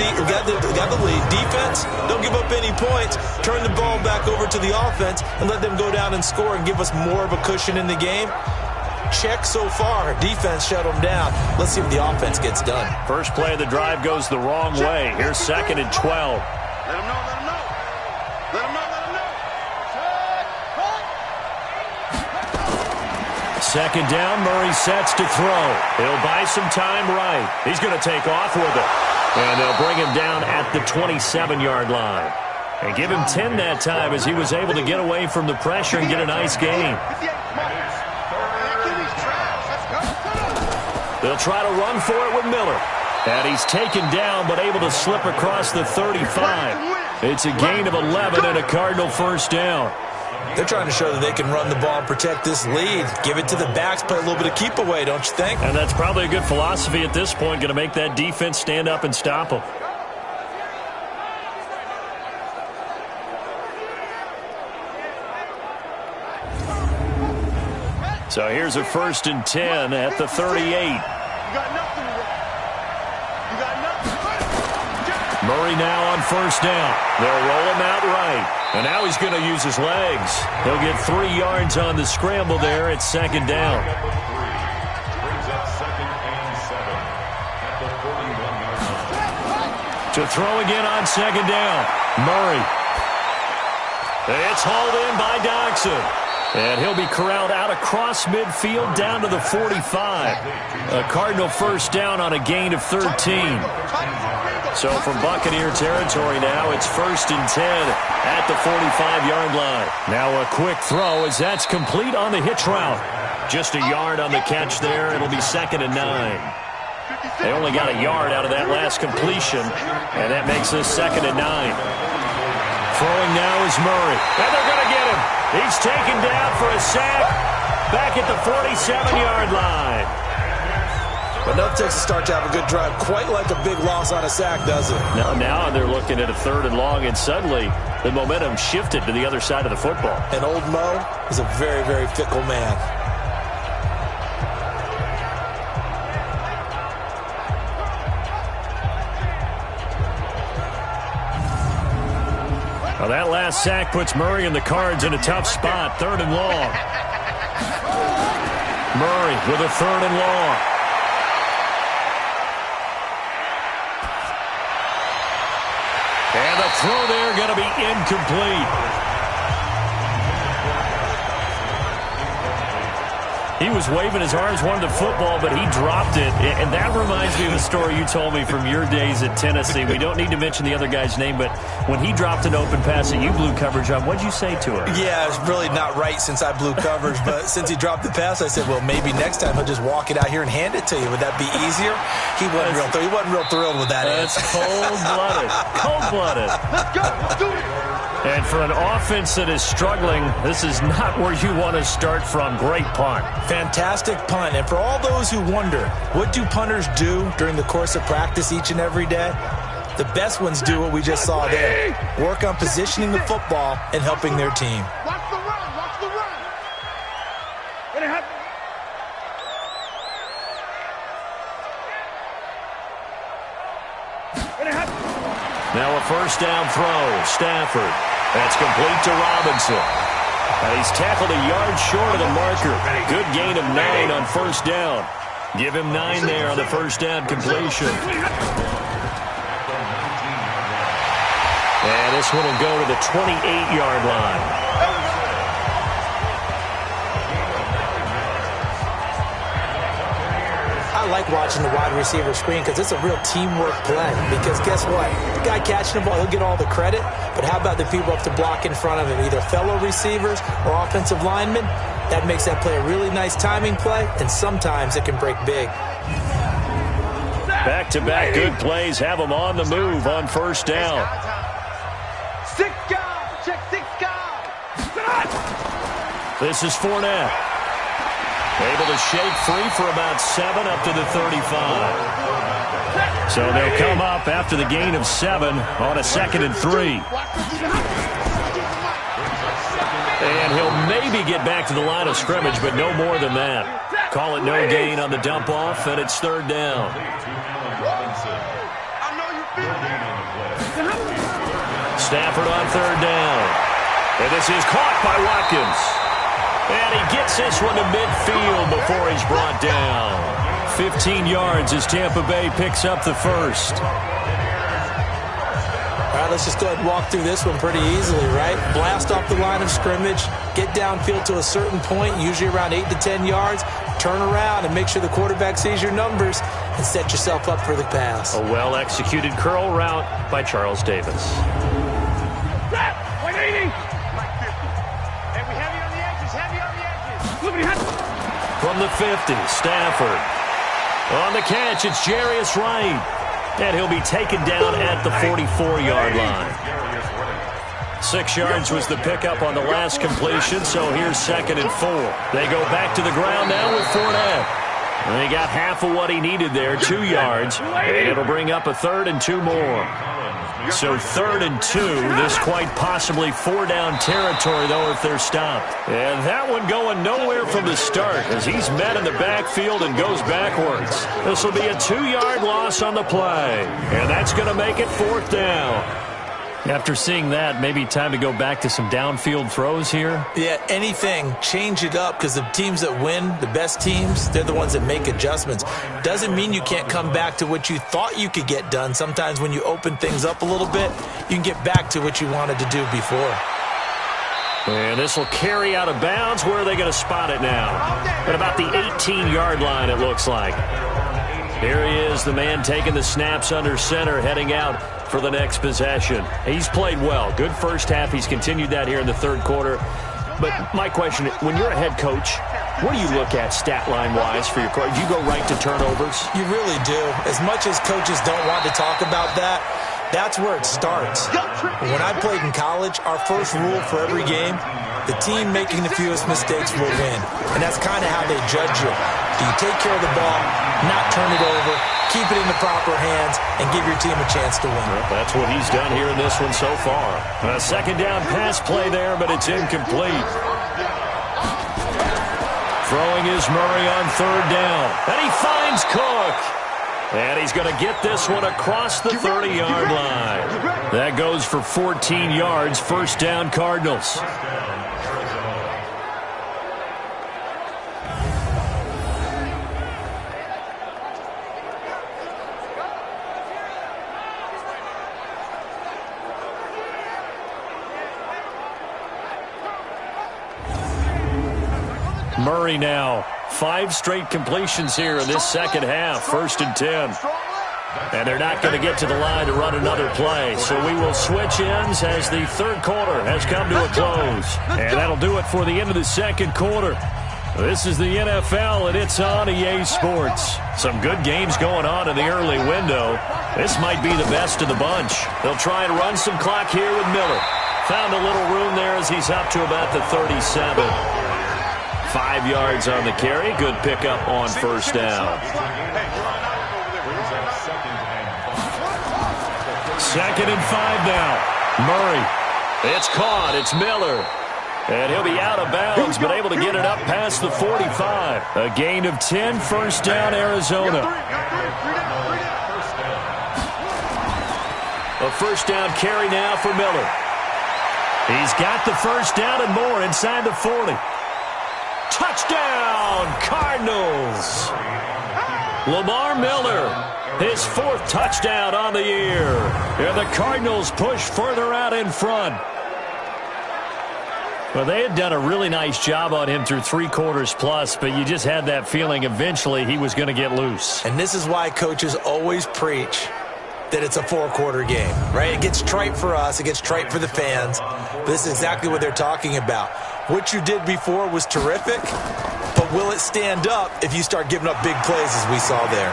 lead. Defense, don't give up any points. Turn the ball back over to the offense and let them go down and score and give us more of a cushion in the game. Check so far. Defense shut them down. Let's see if the offense gets done. First play of the drive goes the wrong way. Here's 2nd and 12. Let them know, let them know. Let them know, let them know. Second down, Murray sets to throw. He'll buy some time right. He's going to take off with it. And they'll bring him down at the 27-yard line. And give him 10 that time as he was able to get away from the pressure and get a nice gain. They'll try to run for it with Miller. And he's taken down but able to slip across the 35. It's a gain of 11 and a Cardinal first down. They're trying to show that they can run the ball and protect this lead. Give it to the backs, play a little bit of keep away, don't you think? And that's probably a good philosophy at this point, going to make that defense stand up and stop them. So here's a 1st and 10 at the 38. Murray now on first down. They'll roll him out right. And now he's going to use his legs. He'll get 3 yards on the scramble there at 2nd down. Brings up 2nd and 7 at the 41-yard line. To throw again on 2nd down. Murray. It's hauled in by Doxson. And he'll be corralled out across midfield down to the 45. A Cardinal first down on a gain of 13. So from Buccaneer territory now, it's 1st and 10 at the 45-yard line. Now a quick throw as that's complete on the hitch route. Just a yard on the catch there. It'll be 2nd and 9. They only got a yard out of that last completion, and that makes this 2nd and 9. Throwing now is Murray. And they're going to get him. He's taken down for a sack back at the 47-yard line. But nothing takes a start to have a good drive, quite like a big loss on a sack, does it? Now they're looking at a 3rd and long, and suddenly the momentum shifted to the other side of the football. And old Mo is a very, very fickle man. Well, that last sack puts Murray and the Cards in a tough spot. 3rd and long. Murray with a 3rd and long. And the throw there going to be incomplete. He was waving his arms, wanted the football, but he dropped it. And that reminds me of a story you told me from your days at Tennessee. We don't need to mention the other guy's name, but when he dropped an open pass that you blew coverage on, what'd you say to him? Yeah, it's really not right since I blew coverage, but since he dropped the pass, I said, well, maybe next time he'll just walk it out here and hand it to you. Would that be easier? He wasn't real thrilled with that. That's cold-blooded. Cold-blooded. Let's go. Let's do it. And for an offense that is struggling, this is not where you want to start from. Great punt. Fantastic punt. And for all those who wonder, what do punters do during the course of practice each and every day? The best ones do what we just saw there. Work on positioning the football and helping their team. Watch the run. Watch the run. Let it happen. Let it happen. Now a first down throw. Stafford. That's complete to Robinson. And he's tackled a yard short of the marker. Good gain of 9 on first down. Give him 9 there on the first down completion. And this one will go to the 28-yard line. I I like watching the wide receiver screen because it's a real teamwork play. Because guess what? The guy catching the ball, he'll get all the credit. But how about the people up to block in front of him, either fellow receivers or offensive linemen? That makes that play a really nice timing play, and sometimes it can break big. Back-to-back good plays have them on the move on first down. Six guard, check six guard. This is Fournette. Able to shake free for about 7 up to the 35. So they'll come up after the gain of 7 on a 2nd and 3. And he'll maybe get back to the line of scrimmage, but no more than that. Call it no gain on the dump off, and it's 3rd down. Stafford on 3rd down. And this is caught by Watkins. And he gets this one to midfield before he's brought down. 15 yards as Tampa Bay picks up the first. All right, let's just go ahead and walk through this one pretty easily, right? Blast off the line of scrimmage, get downfield to a certain point, usually around 8 to 10 yards, turn around and make sure the quarterback sees your numbers and set yourself up for the pass. A well-executed curl route by Charles Davis. 180. Hey, we heavy on the edges, heavy on the edges. From the 50, Stafford. On the catch, it's Jarius Wright. And he'll be taken down at the 44-yard line. 6 yards was the pickup on the last completion, so here's 2nd and 4. They go back to the ground now with Fournette. And they got half of what he needed there, 2 yards, and it'll bring up a 3rd and 2 more. So 3rd and 2, this quite possibly 4-down territory, though, if they're stopped. And that one going nowhere from the start as he's met in the backfield and goes backwards. This will be a 2-yard loss on the play, and that's going to make it 4th down. After seeing that, maybe time to go back to some downfield throws here. Yeah, anything. Change it up because the teams that win, the best teams, they're the ones that make adjustments. Doesn't mean you can't come back to what you thought you could get done. Sometimes when you open things up a little bit, you can get back to what you wanted to do before. And this will carry out of bounds. Where are they going to spot it now? At about the 18-yard line, it looks like. Here he is, the man taking the snaps under center, heading out for the next possession. He's played well. Good first half. He's continued that here in the 3rd quarter. But my question, when you're a head coach, what do you look at stat line-wise for your coach? Do you go right to turnovers? You really do. As much as coaches don't want to talk about that, that's where it starts. When I played in college, our first rule for every game, the team making the fewest mistakes will win. And that's kind of how they judge you. Do you take care of the ball, not turn it over, keep it in the proper hands, and give your team a chance to win? Well, that's what he's done here in this one so far. A 2nd down pass play there, but it's incomplete. Throwing is Murray on 3rd down. And he finds Cook. And he's going to get this one across the 30-yard line. That goes for 14 yards. 1st down, Cardinals. Murray now. 5 straight completions here in this 2nd half. 1st and 10. And they're not going to get to the line to run another play. So we will switch ends as the 3rd quarter has come to a close. And that'll do it for the end of the 2nd quarter. This is the NFL, and it's on EA Sports. Some good games going on in the early window. This might be the best of the bunch. They'll try and run some clock here with Miller. Found a little room there as he's up to about the 37. 5 yards on the carry. Good pickup on 1st down. 2nd and 5 now. Murray. It's caught. It's Miller. And he'll be out of bounds, but able to get it up past the 45. A gain of 10, 1st down, Arizona. A 1st down carry now for Miller. He's got the 1st down and more inside the 40. Touchdown, Cardinals. Lamar Miller, his 4th touchdown on the year. And the Cardinals push further out in front. Well, they had done a really nice job on him through 3 quarters plus, but you just had that feeling eventually he was going to get loose. And this is why coaches always preach that it's a 4-quarter game, right? It gets trite for us. It gets trite for the fans. But this is exactly what they're talking about. What you did before was terrific, but will it stand up if you start giving up big plays as we saw there?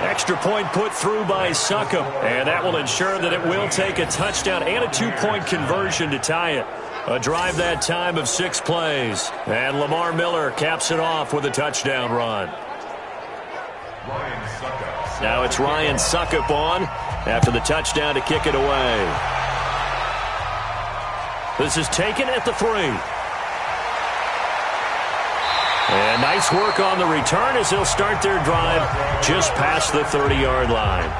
Extra point put through by Succop, and that will ensure that it will take a touchdown and a 2-point conversion to tie it. A drive that time of 6 plays. And Lamar Miller caps it off with a touchdown run. Now it's Ryan Succop on after the touchdown to kick it away. This is taken at the 3. And nice work on the return as they'll start their drive just past the 30-yard line.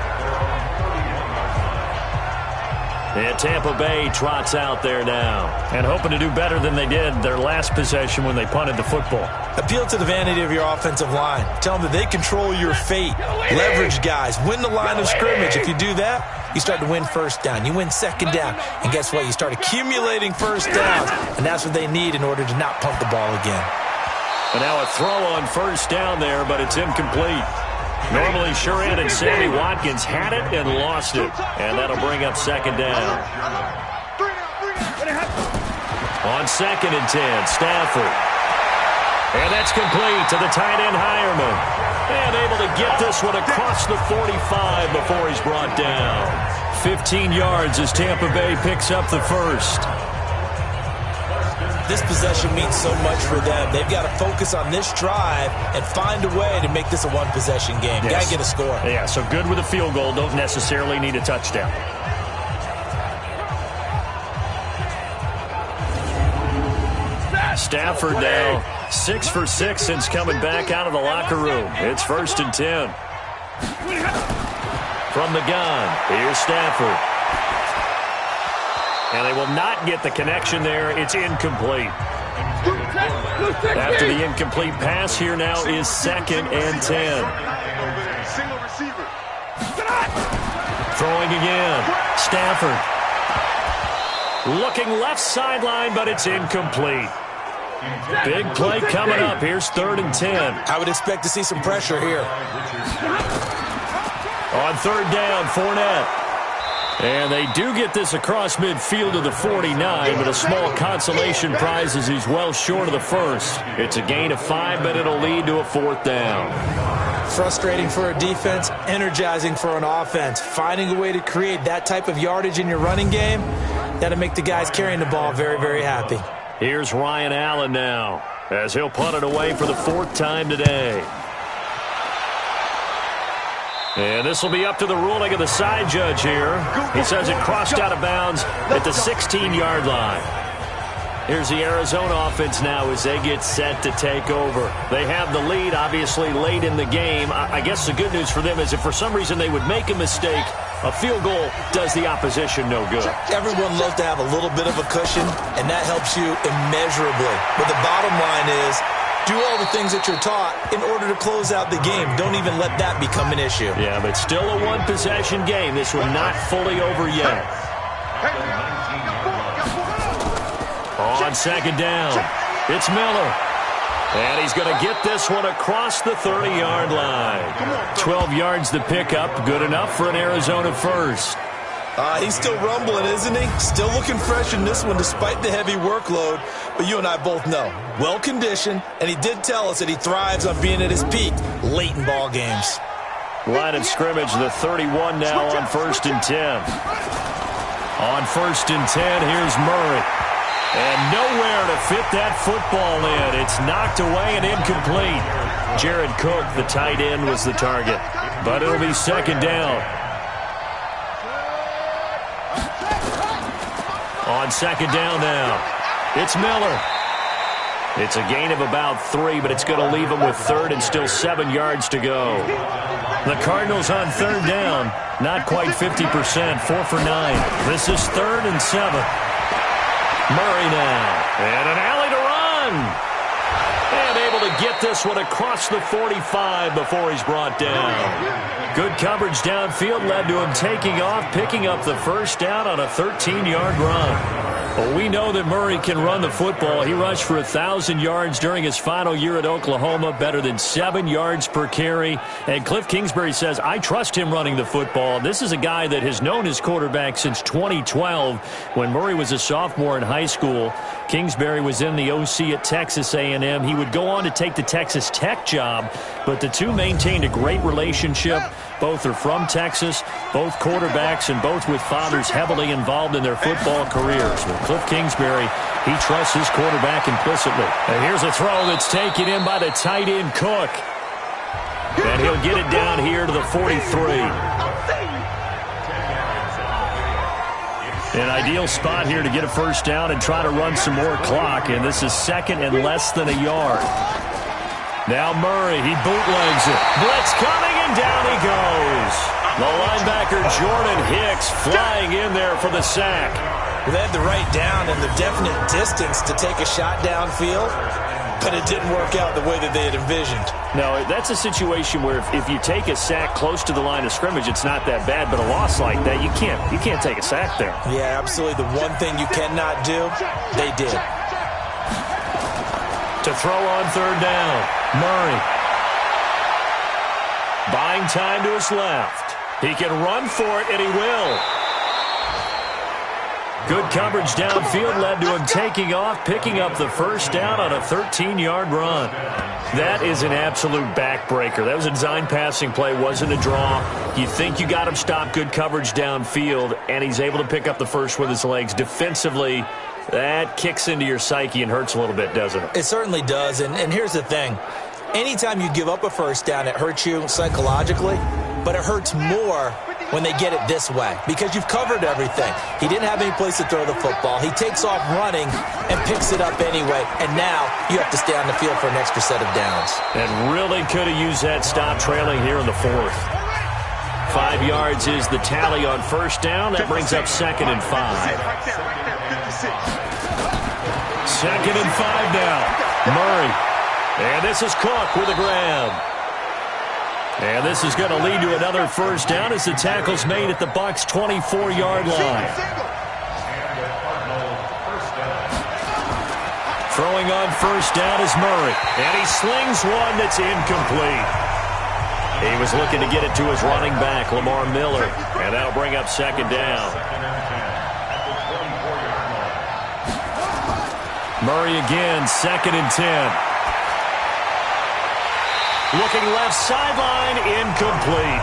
And Tampa Bay trots out there now and hoping to do better than they did their last possession when they punted the football. Appeal to the vanity of your offensive line. Tell them that they control your fate. Leverage guys. Win the line of scrimmage. If you do that, you start to win first down. You win second down. And guess what? You start accumulating first downs. And that's what they need in order to not punt the ball again. And now a throw on first down there, but it's incomplete. Normally, Shuran and Sammy Watkins had it and lost it. And that'll bring up second down. On 2nd and 10, Stafford. And that's complete to the tight end, Hireman. And able to get this one across the 45 before he's brought down. 15 yards as Tampa Bay picks up the first. This possession means so much for them. They've got to focus on this drive and find a way to make this a one-possession game. Yes. Got to get a score. Yeah, so good with a field goal. Don't necessarily need a touchdown. Stafford now 6 for 6 since coming back out of the locker room. It's 1st and 10. From the gun, here's Stafford. And they will not get the connection there. It's incomplete. After the incomplete pass, here now is 2nd and 10. Throwing again. Stafford. Looking left sideline, but it's incomplete. Big play coming up. Here's 3rd and 10. I would expect to see some pressure here. On 3rd down, Fournette. And they do get this across midfield to the 49, but a small consolation prize as he's well short of the first. It's a gain of 5, but it'll lead to a 4th down. Frustrating for a defense, energizing for an offense. Finding a way to create that type of yardage in your running game, that'll make the guys carrying the ball very, very happy. Here's Ryan Allen now as he'll punt it away for the 4th time today. And this will be up to the ruling of the side judge here. He says it crossed out of bounds at the 16-yard line. Here's the Arizona offense now as they get set to take over. They have the lead, obviously, late in the game. I guess the good news for them is if for some reason they would make a mistake, a field goal does the opposition no good. Everyone loves to have a little bit of a cushion, and that helps you immeasurably. But the bottom line is, do all the things that you're taught in order to close out the game. Don't even let that become an issue. Yeah, but still a one-possession game. This one not fully over yet. On 2nd down, it's Miller. And he's going to get this one across the 30-yard line. 12 yards to pick up. Good enough for an Arizona first. He's still rumbling, isn't he? Still looking fresh in this one despite the heavy workload. But you and I both know, well-conditioned, and he did tell us that he thrives on being at his peak late in ball games. Line of scrimmage, the 31 now on 1st and 10. On 1st and 10, here's Murray. And nowhere to fit that football in. It's knocked away and incomplete. Jared Cook, the tight end, was the target. But it'll be 2nd down. On 2nd down now, it's Miller. It's a gain of about 3, but it's going to leave him with 3rd and still 7 yards to go. The Cardinals on 3rd down, not quite 50%, 4 for 9. This is 3rd and 7. Murray now, and an alley to run. And able to get this one across the 45 before he's brought down. Good coverage downfield led to him taking off, picking up the first down on a 13-yard run. Well, we know that Murray can run the football. He rushed for 1,000 yards during his final year at Oklahoma, better than 7 yards per carry. And Cliff Kingsbury says, I trust him running the football. This is a guy that has known his quarterback since 2012 when Murray was a sophomore in high school. Kingsbury was in the OC at Texas A&M. He would go on to take the Texas Tech job, but the two maintained a great relationship. Both are from Texas, both quarterbacks, and both with fathers heavily involved in their football careers. With Cliff Kingsbury, he trusts his quarterback implicitly. And here's a throw that's taken in by the tight end Cook. And he'll get it down here to the 43. An ideal spot here to get a first down and try to run some more clock. And this is second and less than a yard. Now Murray, he bootlegs it. Blitz coming, and down he goes. The linebacker Jordan Hicks flying in there for the sack. They had the right down and the definite distance to take a shot downfield, but it didn't work out the way that they had envisioned. No, that's a situation where if you take a sack close to the line of scrimmage, it's not that bad, but a loss like that, you can't take a sack there. Yeah, absolutely. The one thing you cannot do, they did. To throw on third down, Murray. Buying time to his left. He can run for it, and he will. Good coverage downfield led to him taking off, picking up the first down on a 13-yard run. That is an absolute backbreaker. That was a design passing play, wasn't a draw. You think you got him stopped, good coverage downfield, and he's able to pick up the first with his legs. Defensively, that kicks into your psyche and hurts a little bit, doesn't it? It certainly does, and here's the thing. Anytime you give up a first down, it hurts you psychologically, but it hurts more when they get it this way because you've covered everything. He didn't have any place to throw the football. He takes off running and picks it up anyway, and now you have to stay on the field for an extra set of downs. And really could have used that stop trailing here in the fourth. 5 yards is the tally on first down. That brings up 2nd and 5. 2nd and 5 now. Murray. And this is Cook with a grab. And this is going to lead to another first down as the tackle's made at the Bucs' 24-yard line. Throwing on first down is Murray. And he slings one that's incomplete. He was looking to get it to his running back, Lamar Miller. And that'll bring up 2nd down. Murray again, 2nd and 10. Looking left sideline, incomplete.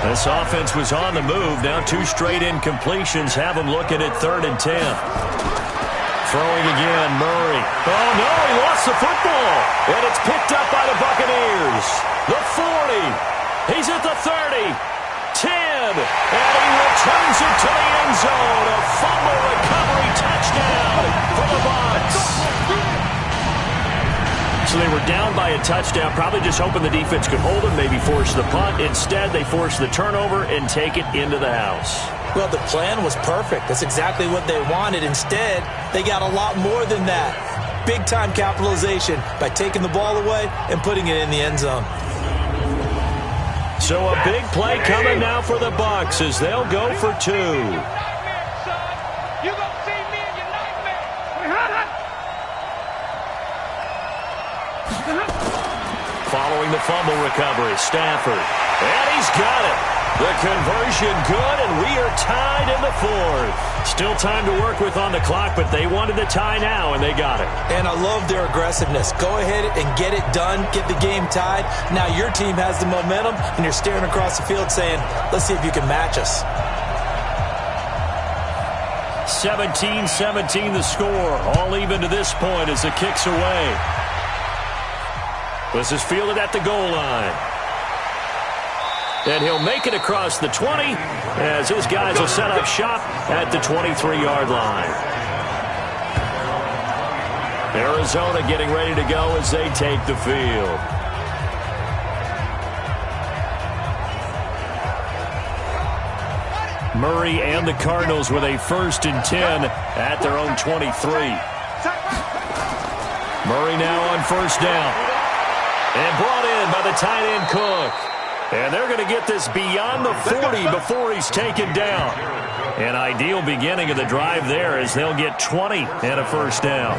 This offense was on the move. Now 2 straight incompletions have them looking at 3rd and 10. Throwing again, Murray. Oh, no, he lost the football. And it's picked up by the Buccaneers. The 40. He's at the 30. 10. And he returns it to the end zone. A fumble recovery touchdown for the Bucs. So they were down by a touchdown, probably just hoping the defense could hold them, maybe force the punt. Instead, they force the turnover and take it into the house. Well, the plan was perfect. That's exactly what they wanted. Instead, they got a lot more than that. Big-time capitalization by taking the ball away and putting it in the end zone. So a big play coming now for the Bucs as they'll go for 2. Following the fumble recovery, Stafford. And he's got it. The conversion good, and we are tied in the 4th. Still time to work with on the clock, but they wanted the tie now, and they got it. And I love their aggressiveness. Go ahead and get it done, get the game tied. Now your team has the momentum, and you're staring across the field saying, let's see if you can match us. 17-17 the score. All even to this point as the kick's away. This is fielded at the goal line. And he'll make it across the 20 as his guys will set up shop at the 23-yard line. Arizona getting ready to go as they take the field. Murray and the Cardinals with a 1st and 10 at their own 23. Murray now on first down. And brought in by the tight end Cook. And they're going to get this beyond the 40 before he's taken down. An ideal beginning of the drive there as they'll get 20 and a first down.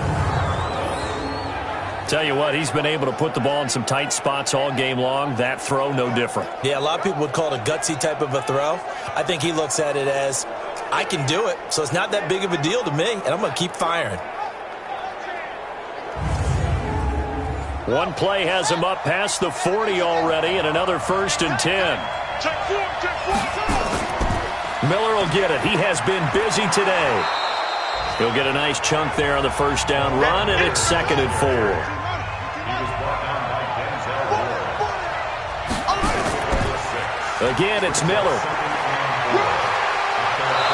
Tell you what, he's been able to put the ball in some tight spots all game long. That throw, no different. Yeah, a lot of people would call it a gutsy type of a throw. I think he looks at it as, I can do it, so it's not that big of a deal to me, and I'm going to keep firing. One play has him up past the 40 already, and another 1st and 10. Miller will get it. He has been busy today. He'll get a nice chunk there on the first down run, and it's 2nd and 4. Again, it's Miller.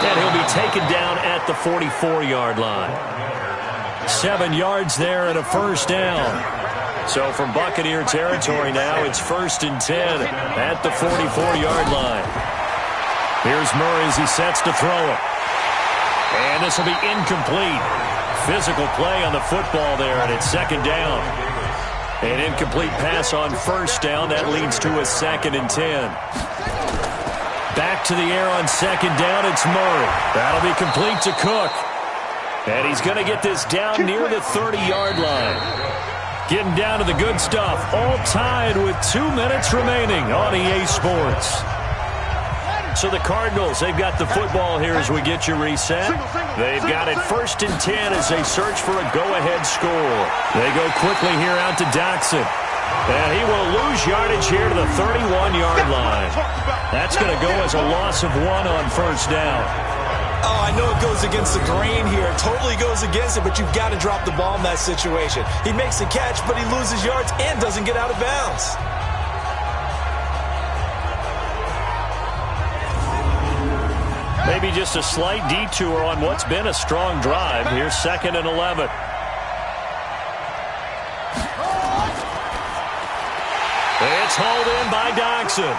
And he'll be taken down at the 44-yard line. 7 yards there and a first down. So from Buccaneer territory now, it's 1st and 10 at the 44-yard line. Here's Murray as he sets to throw it. And this will be incomplete. Physical play on the football there, and it's 2nd down. An incomplete pass on 1st down. That leads to a 2nd and 10. Back to the air on 2nd down. It's Murray. That'll be complete to Cook. And he's going to get this down near the 30-yard line. Getting down to the good stuff. All tied with 2 minutes remaining on EA Sports. So the Cardinals, they've got the football here as we get you reset. They've got it 1st and 10 as they search for a go-ahead score. They go quickly here out to Doxson. And he will lose yardage here to the 31-yard line. That's going to go as a loss of 1 on 1st down. Oh, I know it goes against the grain here. It totally goes against it, but you've got to drop the ball in that situation. He makes the catch, but he loses yards and doesn't get out of bounds. Maybe just a slight detour on what's been a strong drive. Here's 2nd and 11. It's hauled in by Doxson.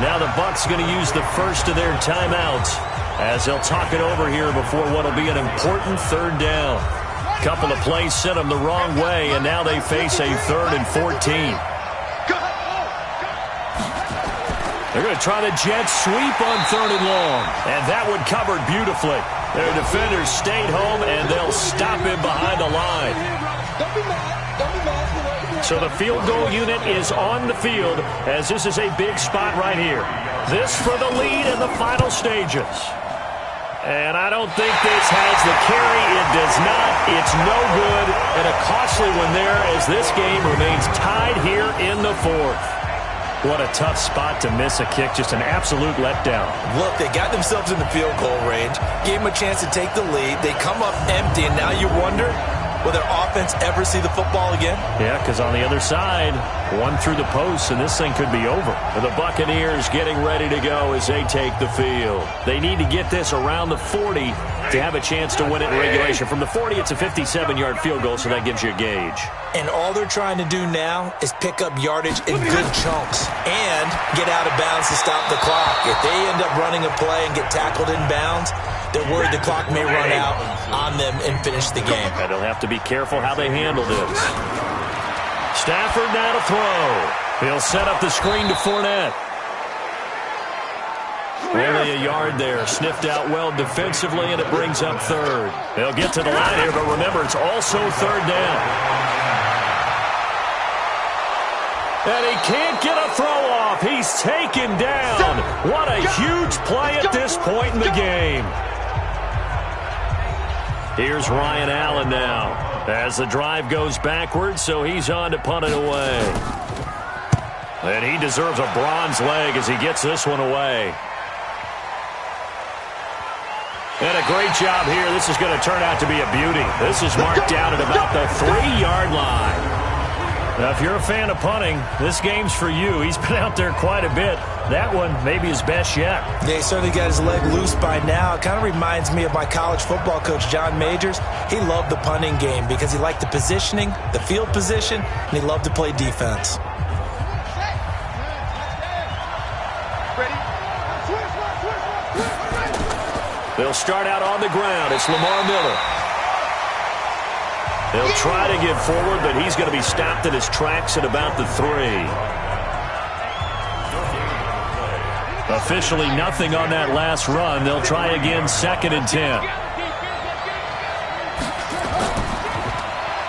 Now the Bucs going to use the first of their timeouts as they'll talk it over here before what will be an important 3rd down. Couple of plays sent them the wrong way, and now they face a 3rd and 14. They're going to try the jet sweep on 3rd and long. And that one covered beautifully. Their defenders stayed home, and they'll stop him behind the line. So the field goal unit is on the field as this is a big spot right here. This for the lead in the final stages. And I don't think this has the carry. It does not. It's no good. And a costly one there as this game remains tied here in the 4th. What a tough spot to miss a kick. Just an absolute letdown. Look, they got themselves in the field goal range, gave them a chance to take the lead. They come up empty, and now you wonder, will their offense ever see the football again? Yeah, because on the other side, one through the post, and this thing could be over. The Buccaneers getting ready to go as they take the field. They need to get this around the 40 to have a chance to win it in regulation. From the 40, it's a 57-yard field goal, so that gives you a gauge. And all they're trying to do now is pick up yardage in good chunks and get out of bounds to stop the clock. If they end up running a play and get tackled in bounds, they're worried the clock may run out on them and finish the game. And they'll have to be careful how they handle this. Stafford now to throw. He'll set up the screen to Fournette. Only a yard there. Sniffed out well defensively, and it brings up 3rd. They'll get to the line here, but remember, it's also 3rd down. And he can't get a throw off. He's taken down. What a huge play at this point in the game. Here's Ryan Allen now as the drive goes backwards, so he's on to punt it away. And he deserves a bronze leg as he gets this one away. And a great job here. This is going to turn out to be a beauty. This is marked down at about the 3-yard line. Now, if you're a fan of punting, this game's for you. He's been out there quite a bit. That one maybe his best yet. Yeah, he certainly got his leg loose by now. It kind of reminds me of my college football coach, John Majors. He loved the punting game because he liked the positioning, the field position, and he loved to play defense. They'll start out on the ground. It's Lamar Miller. They'll try to get forward, but he's going to be stopped in his tracks at about the 3. Officially nothing on that last run. They'll try again, 2nd and 10.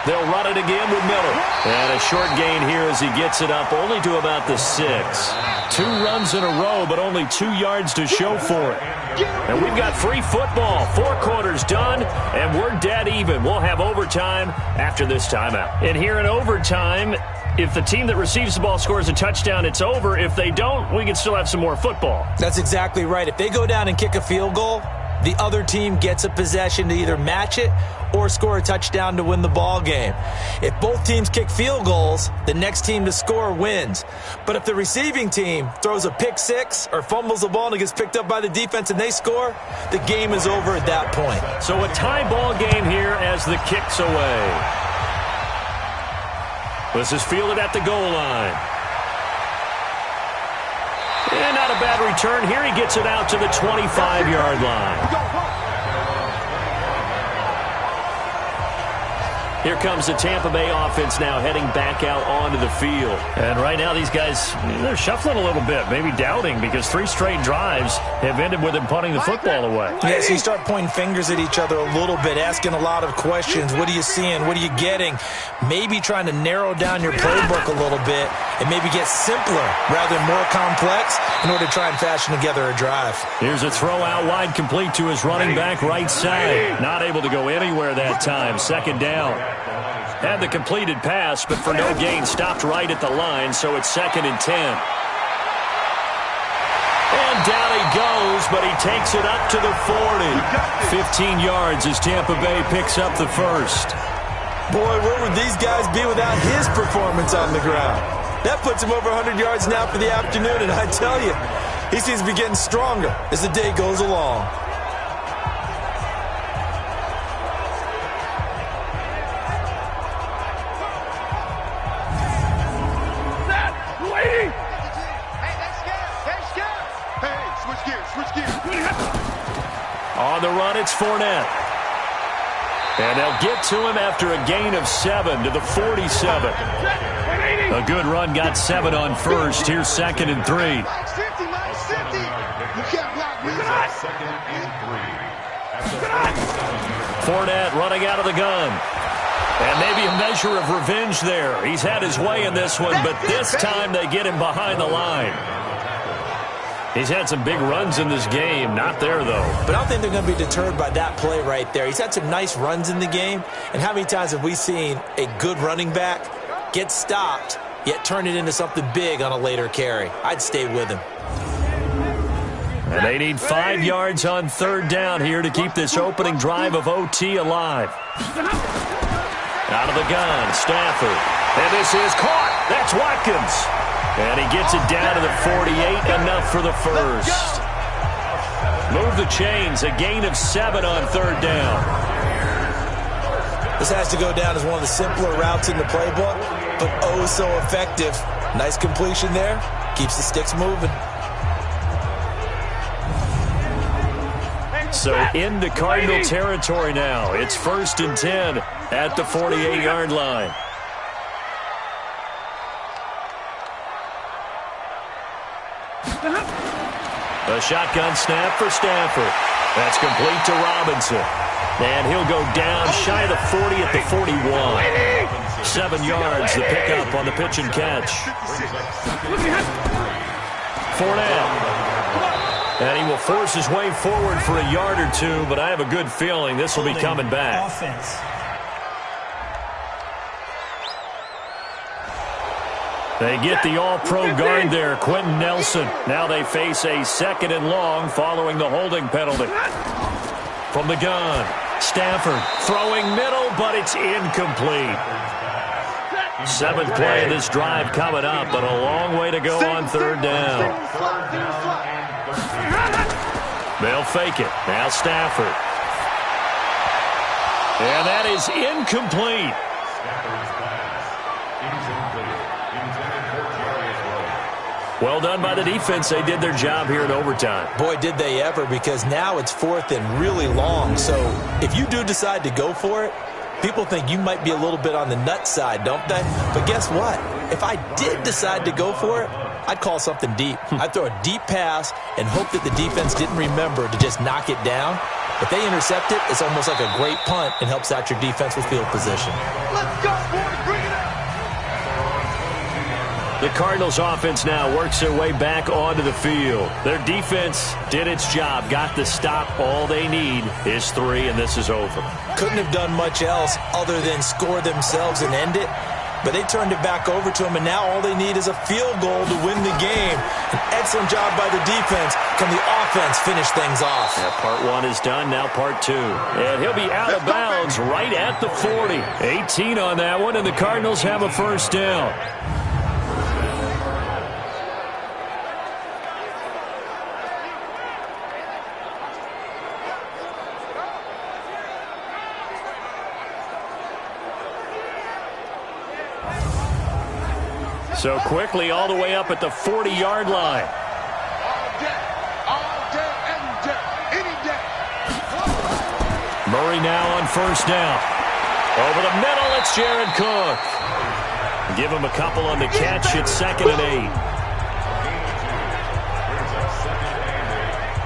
They'll run it again with Miller. And a short gain here as he gets it up only to about the 6. 2 runs in a row, but only 2 yards to show for it. And we've got free football. 4 quarters done, and we're dead even. We'll have overtime after this timeout. And here in overtime, if the team that receives the ball scores a touchdown, it's over. If they don't, we can still have some more football. That's exactly right. If they go down and kick a field goal, the other team gets a possession to either match it or score a touchdown to win the ball game. If both teams kick field goals, the next team to score wins. But if the receiving team throws a pick 6 or fumbles the ball and it gets picked up by the defense and they score, the game is over at that point. So a tie ball game here as the kick's away. This is fielded at the goal line. And not a bad return. Here he gets it out to the 25-yard line. Here comes the Tampa Bay offense now heading back out onto the field. And right now these guys, they're shuffling a little bit, maybe doubting, because 3 straight drives have ended with them punting the football away. Yeah, so you start pointing fingers at each other a little bit, asking a lot of questions. What are you seeing? What are you getting? Maybe trying to narrow down your playbook a little bit and maybe get simpler rather than more complex in order to try and fashion together a drive. Here's a throw out wide, complete to his running back right side. Not able to go anywhere that time. 2nd down. Had the completed pass, but for no gain, stopped right at the line, so it's 2nd and 10. And down he goes, but he takes it up to the 40. 15 yards as Tampa Bay picks up the first. Boy, where would these guys be without his performance on the ground? That puts him over 100 yards now for the afternoon, and I tell you, he seems to be getting stronger as the day goes along. On the run, it's Fournette. And they'll get to him after a gain of 7 to the 47. A good run, got 7 on first. Here's 2nd and 3. Fournette running out of the gun. And maybe a measure of revenge there. He's had his way in this one, but this time they get him behind the line. He's had some big runs in this game. Not there, though. But I don't think they're going to be deterred by that play right there. He's had some nice runs in the game. And how many times have we seen a good running back get stopped, yet turn it into something big on a later carry? I'd stay with him. And they need 5 yards on 3rd down here to keep this opening drive of OT alive. Out of the gun, Stafford. And this is caught. That's Watkins. And he gets it down to the 48, enough for the first. Move the chains, a gain of 7 on 3rd down. This has to go down as one of the simpler routes in the playbook, but oh so effective. Nice completion there, keeps the sticks moving. So into Cardinal territory now. It's 1st and 10 at the 48-yard line. A shotgun snap for Stafford. That's complete to Robinson. And he'll go down shy of the 40 at the 41. 7 yards, the pickup on the pitch and catch. Fournette. And he will force his way forward for a yard or 2, but I have a good feeling this will be coming back. Offense. They get the all-pro guard there, Quentin Nelson. Now they face a 2nd and long following the holding penalty. From the gun, Stafford throwing middle, but it's incomplete. 7th play of this drive coming up, but a long way to go on 3rd down. They'll fake it. Now Stafford. And that is incomplete. Well done by the defense. They did their job here in overtime. Boy, did they ever, because now it's 4th and really long. So if you do decide to go for it, People think you might be a little bit on the nut side, don't they? But guess what? If I did decide to go for it, I'd call something deep. I'd throw a deep pass and hope that the defense didn't remember to just knock it down. If they intercept it, it's almost like a great punt and helps out your defense with field position. Let's go, boys. Bring it up. The Cardinals offense now works their way back onto the field. Their defense did its job, got the stop. All they need is 3, and this is over. Couldn't have done much else other than score themselves and end it. But they turned it back over to him, and now all they need is a field goal to win the game. An excellent job by the defense. Can the offense finish things off? Yeah, part 1 is done, now part 2. And he'll be out of bounds right at the 40. 18 on that one, and the Cardinals have a first down. So quickly all the way up at the 40-yard line. All day, every day, any day. Murray now on first down. Over the middle, it's Jared Cook. Give him a couple on the catch. It's 2nd and 8.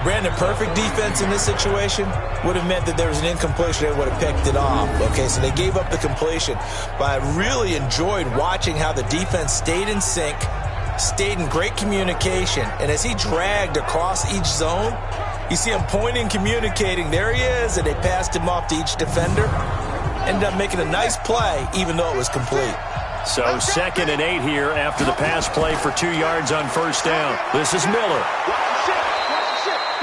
Brandon, perfect defense in this situation would have meant that there was an incompletion. They would have picked it off. Okay, so they gave up the completion. But I really enjoyed watching how the defense stayed in sync, stayed in great communication. And as he dragged across each zone, you see him pointing, communicating. There he is, and they passed him off to each defender. Ended up making a nice play, even though it was complete. So 2nd and 8 here after the pass play for 2 yards on first down. This is Miller.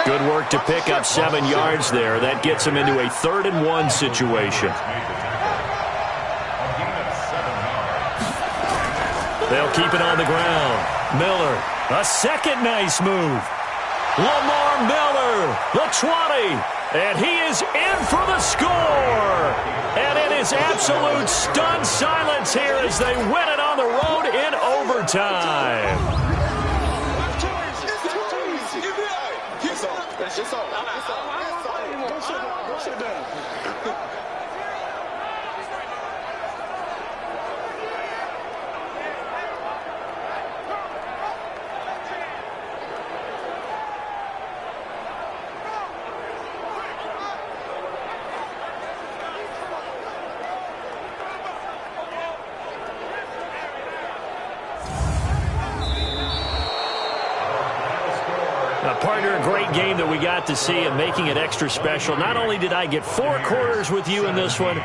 Good work to pick up 7 yards there. That gets him into a 3rd and 1 situation. They'll keep it on the ground. Miller, a second nice move. Lamar Miller, the 20. And he is in for the score. And it is absolute stunned silence here as they win it on the road in overtime. Partner, a great game that we got to see and making it extra special. Not only did I get 4 quarters with you in this one,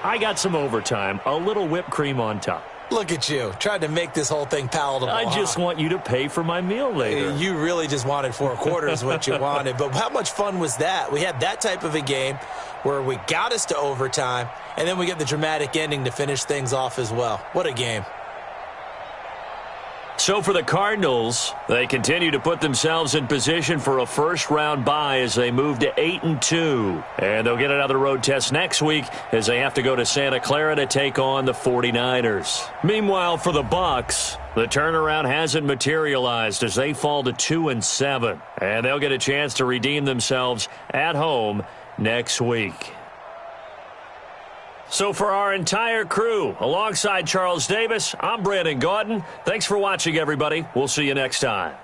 I got some overtime, a little whipped cream on top. Look at you, trying to make this whole thing palatable. I just want you to pay for my meal later. You really just wanted 4 quarters, what you wanted. But how much fun was that? We had that type of a game where we got us to overtime, and then we get the dramatic ending to finish things off as well. What a game. So for the Cardinals, they continue to put themselves in position for a first-round bye as they move to 8-2. And they'll get another road test next week as they have to go to Santa Clara to take on the 49ers. Meanwhile, for the Bucs, the turnaround hasn't materialized as they fall to 2-7. And they'll get a chance to redeem themselves at home next week. So for our entire crew, alongside Charles Davis, I'm Brandon Gaudin. Thanks for watching, everybody. We'll see you next time.